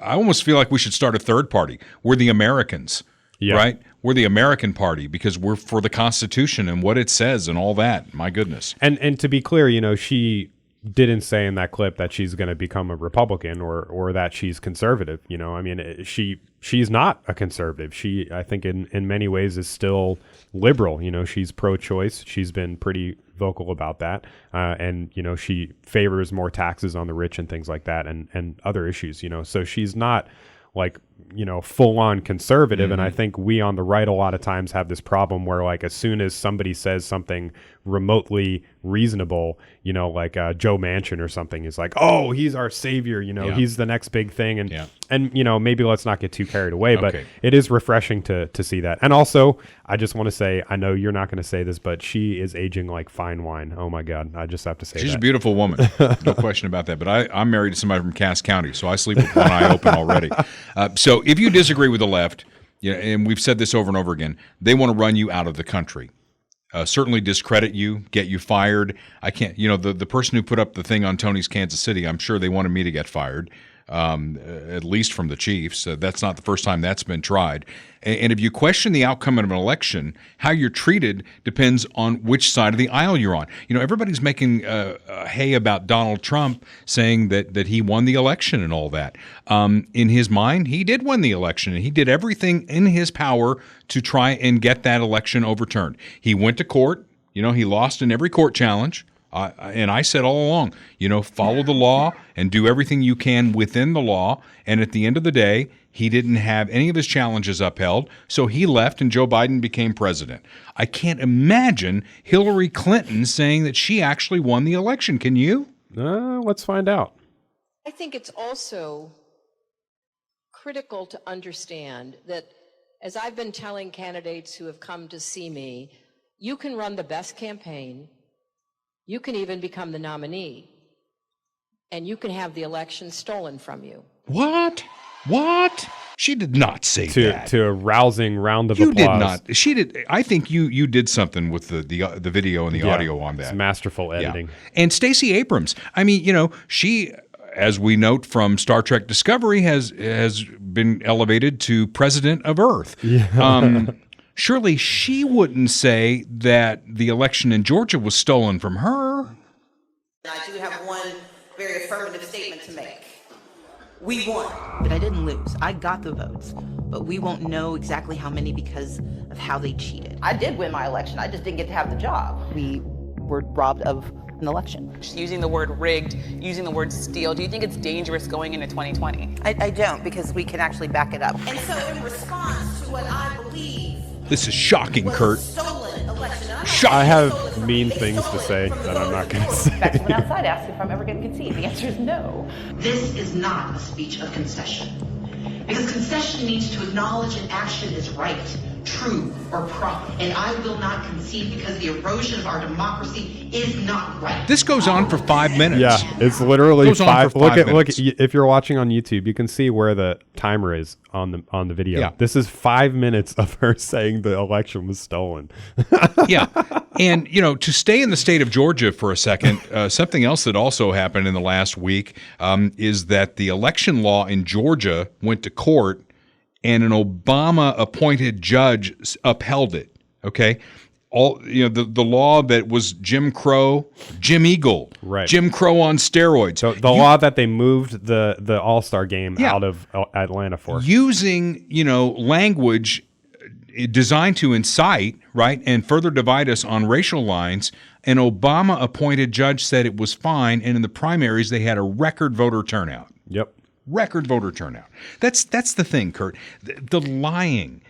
I almost feel like we should start a third party. We're the Americans, right? We're the American party because we're for the Constitution and what it says and all that. My goodness. And to be clear, you know, she didn't say in that clip that she's going to become a Republican or that she's conservative. You know, I mean, she's not a conservative. She, I think in many ways is still liberal. You know, she's pro-choice. She's been pretty vocal about that. And, you know, she favors more taxes on the rich and things like that and other issues, you know, so she's not like, you know, full on conservative. Mm-hmm. And I think we on the right a lot of times have this problem where like as soon as somebody says something remotely reasonable, you know, like Joe Manchin or something is like, oh, he's our savior, you know, he's the next big thing. And, you know, maybe let's not get too carried away, but it is refreshing to see that. And also, I just want to say, I know you're not going to say this, but she is aging like fine wine. Oh my God. I just have to say she's a beautiful woman. No question about that. But I'm married to somebody from Cass County, so I sleep with one eye open already. So if you disagree with the left, and we've said this over and over again, they want to run you out of the country. Certainly discredit you, get you fired. I can't, you know, the person who put up the thing on Tony's Kansas City, I'm sure they wanted me to get fired, at least from the Chiefs. That's not the first time that's been tried. And if you question the outcome of an election, how you're treated depends on which side of the aisle you're on. You know, everybody's making hay about Donald Trump, saying that he won the election and all that. In his mind, he did win the election, and he did everything in his power to try and get that election overturned. He went to court. You know, he lost in every court challenge. And I said all along, you know, follow the law and do everything you can within the law. And at the end of the day, he didn't have any of his challenges upheld, so he left and Joe Biden became president. I can't imagine Hillary Clinton saying that she actually won the election. Can you? Let's find out. I think it's also critical to understand that, as I've been telling candidates who have come to see me, you can run the best campaign, you can even become the nominee, and you can have the election stolen from you. What? She did not say that. To a rousing round of applause. You did not. She did. I think you did something with the video and the audio on that. It's masterful editing. Yeah. And Stacey Abrams. I mean, you know, she, as we note from Star Trek Discovery, has been elevated to president of Earth. Yeah. surely she wouldn't say that the election in Georgia was stolen from her. I do have one very affirmative statement to make. We won. But I didn't lose. I got the votes. But we won't know exactly how many because of how they cheated. I did win my election. I just didn't get to have the job. We were robbed of an election. Using the word rigged, using the word steal, do you think it's dangerous going into 2020? I don't, because we can actually back it up. And so in response to what I believe This is shocking, Kurt. stolen election, I have mean things to say that I'm not going to say. back to when outside asked if I'm ever going to concede. The answer is no. This is not a speech of concession. Because concession means to acknowledge an action is right, true, or proper. And I will not concede because the erosion of our democracy is not right. This goes on for 5 minutes. Yeah, it's literally Goes on five. for 5 Look, minutes. if you're watching on YouTube, you can see where the timer is on the video. Yeah. This is 5 minutes of her saying the election was stolen. Yeah. And, to stay in the state of Georgia for a second, something else that also happened in the last week is that the election law in Georgia went to court and an Obama-appointed judge upheld it, okay? The law that was Jim Eagle, right? Jim Crow on steroids. So the law that they moved the All-Star game out of Atlanta for. Using, language designed to incite, right, and further divide us on racial lines. An Obama-appointed judge said it was fine, and in the primaries they had a record voter turnout. Yep. Record voter turnout. That's the thing, Kurt. The lying.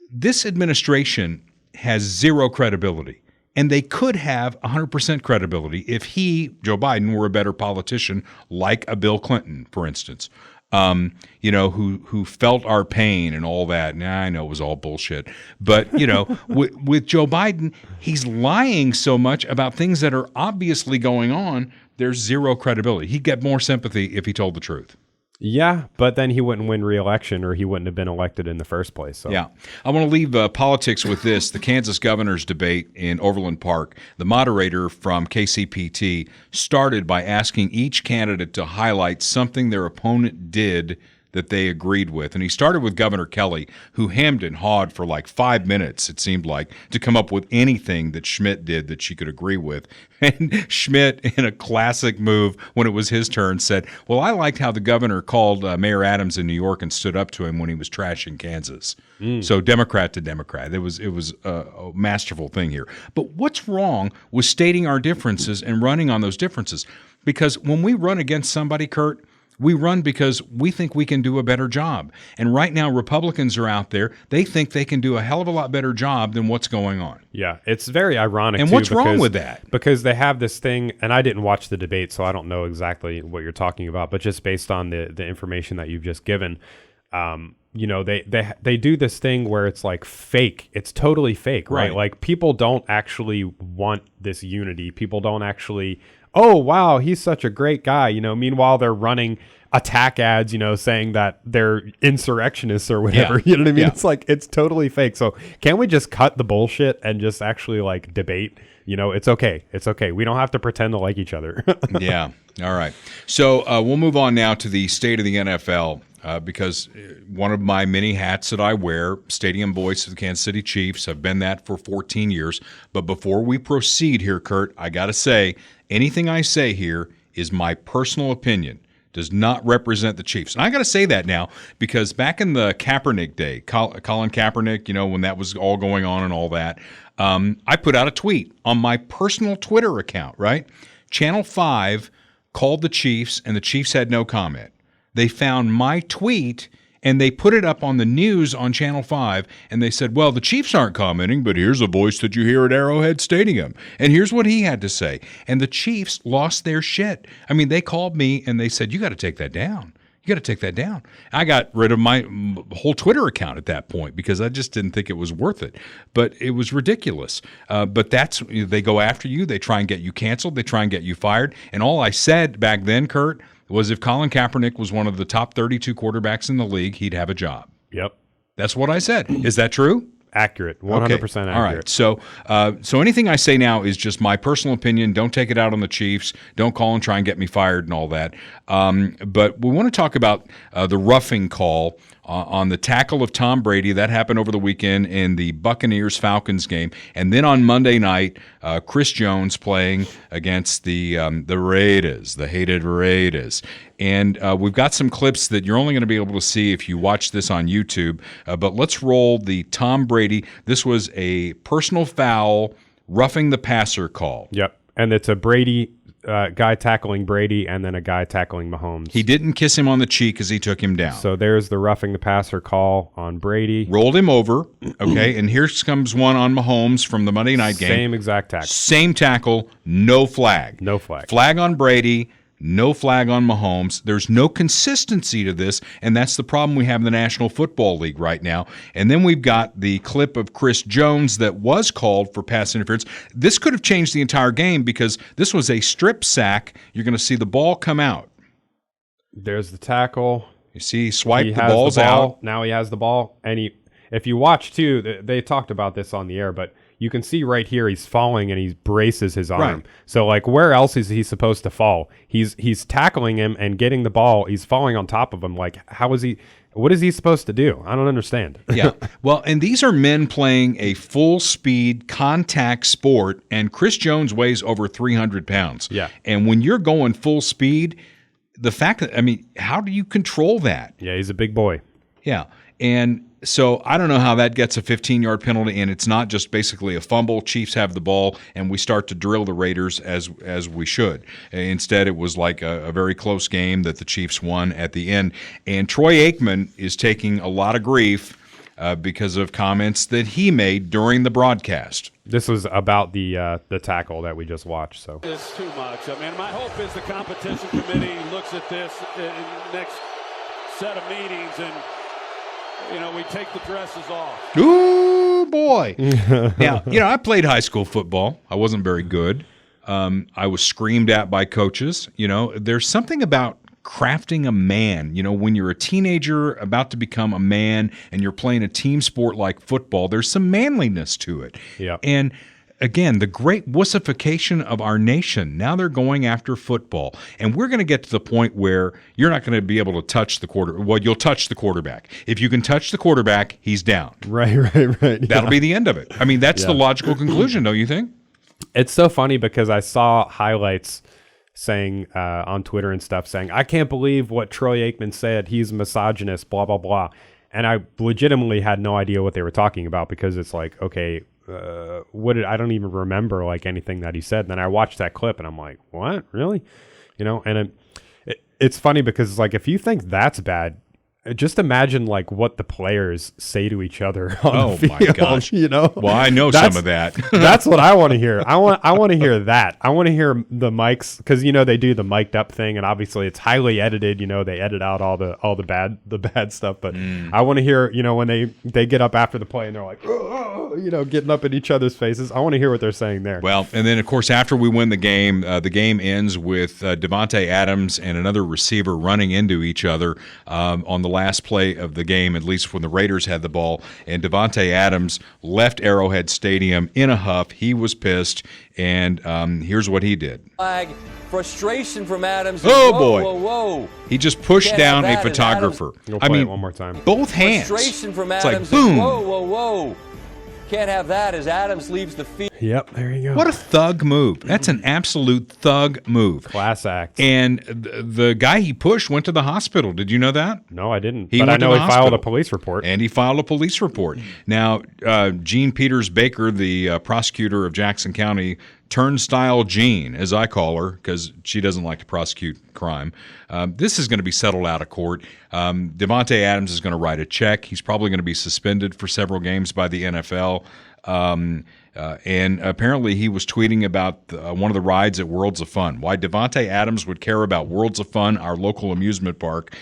This administration has zero credibility, and they could have 100% credibility if he, Joe Biden, were a better politician, like a Bill Clinton, for instance. Who felt our pain and all that. Now I know it was all bullshit, but with Joe Biden, he's lying so much about things that are obviously going on. There's zero credibility. He'd get more sympathy if he told the truth. Yeah, but then he wouldn't win re-election, or he wouldn't have been elected in the first place. So. Yeah. I want to leave politics with this. The Kansas governor's debate in Overland Park, the moderator from KCPT started by asking each candidate to highlight something their opponent did that they agreed with. And he started with Governor Kelly, who hemmed and hawed for like 5 minutes, it seemed like, to come up with anything that Schmidt did that she could agree with. And Schmidt, in a classic move, when it was his turn, said, well, I liked how the governor called Mayor Adams in New York and stood up to him when he was trashing Kansas. So Democrat to Democrat. It was a masterful thing here. But what's wrong with stating our differences and running on those differences? Because when we run against somebody, Kurt, we run because we think we can do a better job. And right now, Republicans are out there. They think they can do a hell of a lot better job than what's going on. Yeah, it's very ironic. And too, what's wrong with that? Because they have this thing, and I didn't watch the debate, so I don't know exactly what you're talking about. But just based on the information that you've just given, they do this thing where it's like fake. It's totally fake, right? Like people don't actually want this unity. People don't actually, oh, wow, he's such a great guy. Meanwhile, they're running attack ads, saying that they're insurrectionists or whatever. Yeah. You know what I mean? Yeah. It's like, it's totally fake. So can't we just cut the bullshit and just actually like debate? It's okay. It's okay. We don't have to pretend to like each other. Yeah. All right. So we'll move on now to the state of the NFL. Because one of my many hats that I wear, stadium voice of the Kansas City Chiefs, I've been that for 14 years. But before we proceed here, Kurt, I got to say, anything I say here is my personal opinion, does not represent the Chiefs. And I got to say that now because back in the Kaepernick day, Colin Kaepernick, when that was all going on and all that, I put out a tweet on my personal Twitter account, right? Channel 5 called the Chiefs, and the Chiefs had no comment. They found my tweet and they put it up on the news on Channel 5, and they said, well, the Chiefs aren't commenting, but here's a voice that you hear at Arrowhead Stadium, and here's what he had to say. And the Chiefs lost their shit. I mean, they called me and they said, you got to take that down. You got to take that down. I got rid of my whole Twitter account at that point because I just didn't think it was worth it. But it was ridiculous. But they go after you. They try and get you canceled. They try and get you fired. And all I said back then, Kurt, was if Colin Kaepernick was one of the top 32 quarterbacks in the league, he'd have a job. Yep. That's what I said. Is that true? Accurate. 100% accurate. All right. So anything I say now is just my personal opinion. Don't take it out on the Chiefs. Don't call and try and get me fired and all that. But we want to talk about the roughing call on the tackle of Tom Brady. That happened over the weekend in the Buccaneers-Falcons game. And then on Monday night, Chris Jones playing against the Raiders, the hated Raiders. And we've got some clips that you're only going to be able to see if you watch this on YouTube. But let's roll the Tom Brady. This was a personal foul, roughing the passer call. Yep. And it's a Brady guy tackling Brady and then a guy tackling Mahomes. He didn't kiss him on the cheek as he took him down. So there's the roughing the passer call on Brady. Rolled him over. Okay. And here comes one on Mahomes from the Monday night game. Same exact tackle. Same tackle. No flag. No flag. Flag on Brady. No flag on Mahomes. There's no consistency to this, and that's the problem we have in the National Football League right now. And then we've got the clip of Chris Jones that was called for pass interference. This could have changed the entire game because this was a strip sack. You're going to see the ball come out. There's the tackle. You see, swipe, the ball's out. Now he has the ball. And if you watch, too, they talked about this on the air, but you can see right here he's falling and he braces his arm. Right. So, like, where else is he supposed to fall? He's tackling him and getting the ball. He's falling on top of him. Like, what is he supposed to do? I don't understand. Yeah. Well, and these are men playing a full-speed contact sport, and Chris Jones weighs over 300 pounds. Yeah. And when you're going full speed, the fact that, I mean, how do you control that? Yeah, he's a big boy. Yeah. And so I don't know how that gets a 15-yard penalty, and it's not just basically a fumble. Chiefs have the ball, and we start to drill the Raiders as we should. Instead, it was like a very close game that the Chiefs won at the end. And Troy Aikman is taking a lot of grief because of comments that he made during the broadcast. This was about the tackle that we just watched. So it's too much. I mean, my hope is the competition committee looks at this in the next set of meetings and, we take the dresses off. Ooh, boy. Now, I played high school football. I wasn't very good. I was screamed at by coaches. There's something about crafting a man. When you're a teenager about to become a man and you're playing a team sport like football, there's some manliness to it. Yeah. And again, the great wussification of our nation. Now they're going after football. And we're going to get to the point where you're not going to be able to touch the quarterback. Well, you'll touch the quarterback. If you can touch the quarterback, he's down. Right. That'll be the end of it. I mean, that's the logical conclusion, don't you think? It's so funny because I saw highlights saying on Twitter and stuff saying, I can't believe what Troy Aikman said. He's a misogynist, blah, blah, blah. And I legitimately had no idea what they were talking about because it's like, okay, I don't even remember like anything that he said. And then I watched that clip and I'm like, what? Really? And it's funny because it's like, if you think that's bad, just imagine like what the players say to each other on the field, my gosh. Well, I know some of that. That's what I want to hear. I want to hear that. I want to hear the mics because they do the mic'd up thing and obviously it's highly edited. They edit out all the bad stuff. But I want to hear when they get up after the play and they're like getting up in each other's faces. I want to hear what they're saying there. Well, and then of course after we win the game ends with Davante Adams and another receiver running into each other on the last play of the game, at least when the Raiders had the ball, and Davante Adams left Arrowhead Stadium in a huff. He was pissed, and here's what he did. Frustration from Adams. Oh, boy. Whoa. He just pushed down a photographer. I mean, one more time. Both hands. Frustration from It's Adams. like, boom. Whoa. Can't have that as Adams leaves the field. Yep, there you go. What a thug move. That's an absolute thug move. Class act. And the guy he pushed went to the hospital. Did you know that? No, I didn't. But I know he filed a police report. And he filed a police report. Now, Jean Peters Baker, the prosecutor of Jackson County, Turnstile Jean, as I call her, because she doesn't like to prosecute crime. This is going to be settled out of court. Davante Adams is going to write a check. He's probably going to be suspended for several games by the NFL. And apparently he was tweeting about one of the rides at Worlds of Fun. Why Davante Adams would care about Worlds of Fun, our local amusement park.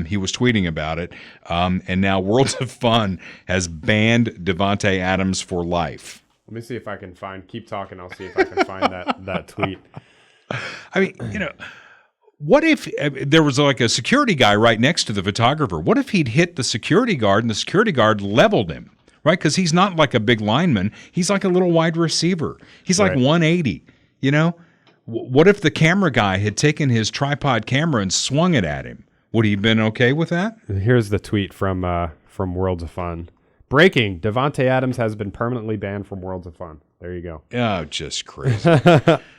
He was tweeting about it. And now Worlds of Fun has banned Davante Adams for life. Let me see if I can keep talking. I'll see if I can find that tweet. I mean, what if there was like a security guy right next to the photographer? What if he'd hit the security guard and the security guard leveled him? Right? Because he's not like a big lineman. He's like a little wide receiver. He's like 180. What if the camera guy had taken his tripod camera and swung it at him? Would he have been okay with that? Here's the tweet from Worlds of Fun. Breaking: Davante Adams has been permanently banned from Worlds of Fun. There you go. Oh, just crazy.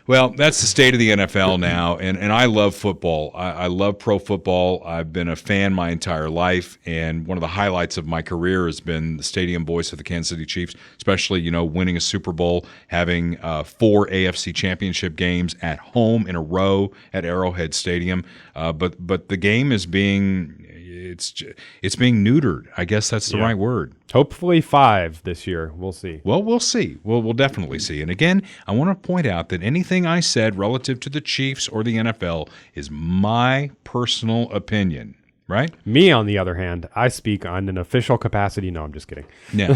Well, that's the state of the NFL now, and I love football. I love pro football. I've been a fan my entire life, and one of the highlights of my career has been the stadium voice of the Kansas City Chiefs, especially, winning a Super Bowl, having 4 AFC championship games at home in a row at Arrowhead Stadium. But the game is being neutered. I guess that's the right word. Hopefully 5 this year. We'll see. Well, we'll see. We'll definitely see. And again, I want to point out that anything I said relative to the Chiefs or the NFL is my personal opinion, right? Me, on the other hand, I speak on an official capacity. No, I'm just kidding. Yeah.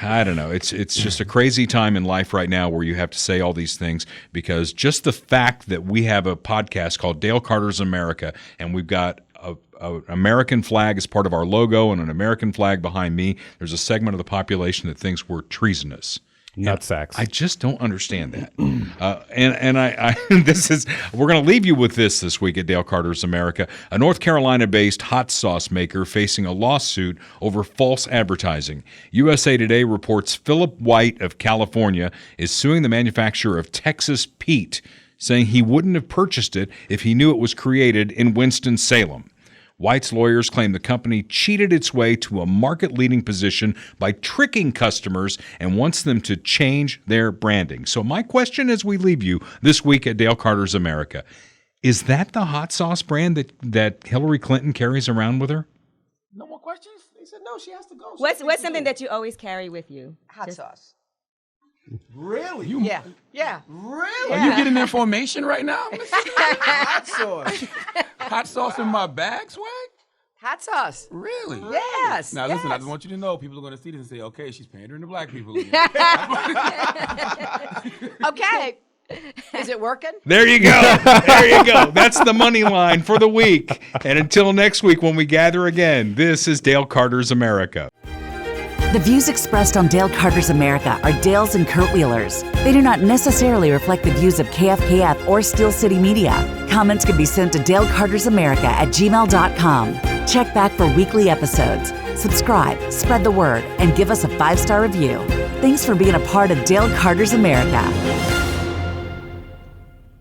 I don't know. It's just a crazy time in life right now where you have to say all these things, because just the fact that we have a podcast called Dale Carter's America, and we've got an American flag as part of our logo and an American flag behind me, there's a segment of the population that thinks we're treasonous. Nutsacks. I just don't understand that. We're going to leave you with this week at Dale Carter's America. A North Carolina-based hot sauce maker facing a lawsuit over false advertising. USA Today reports Philip White of California is suing the manufacturer of Texas Pete, saying he wouldn't have purchased it if he knew it was created in Winston-Salem. White's lawyers claim the company cheated its way to a market-leading position by tricking customers and wants them to change their branding. So my question as we leave you this week at Dale Carter's America, is that the hot sauce brand that Hillary Clinton carries around with her? No more questions? They said no, she has to go. What's something that you always carry with you? Hot sauce. Really? Yeah. Really? Are you getting information right now? Hot sauce. Hot sauce in my bag, Swag? Hot sauce. Really? Yes. Now listen, I yes. just want you to know, people are going to see this and say, okay, she's pandering to black people again. Okay. Is it working? There you go. There you go. That's the money line for the week. And until next week when we gather again, this is Dale Carter's America. The views expressed on Dale Carter's America are Dale's and Kurt Wheeler's. They do not necessarily reflect the views of KFKF or Steel City Media. Comments can be sent to dalecartersamerica@gmail.com. Check back for weekly episodes. Subscribe, spread the word, and give us a 5-star review. Thanks for being a part of Dale Carter's America.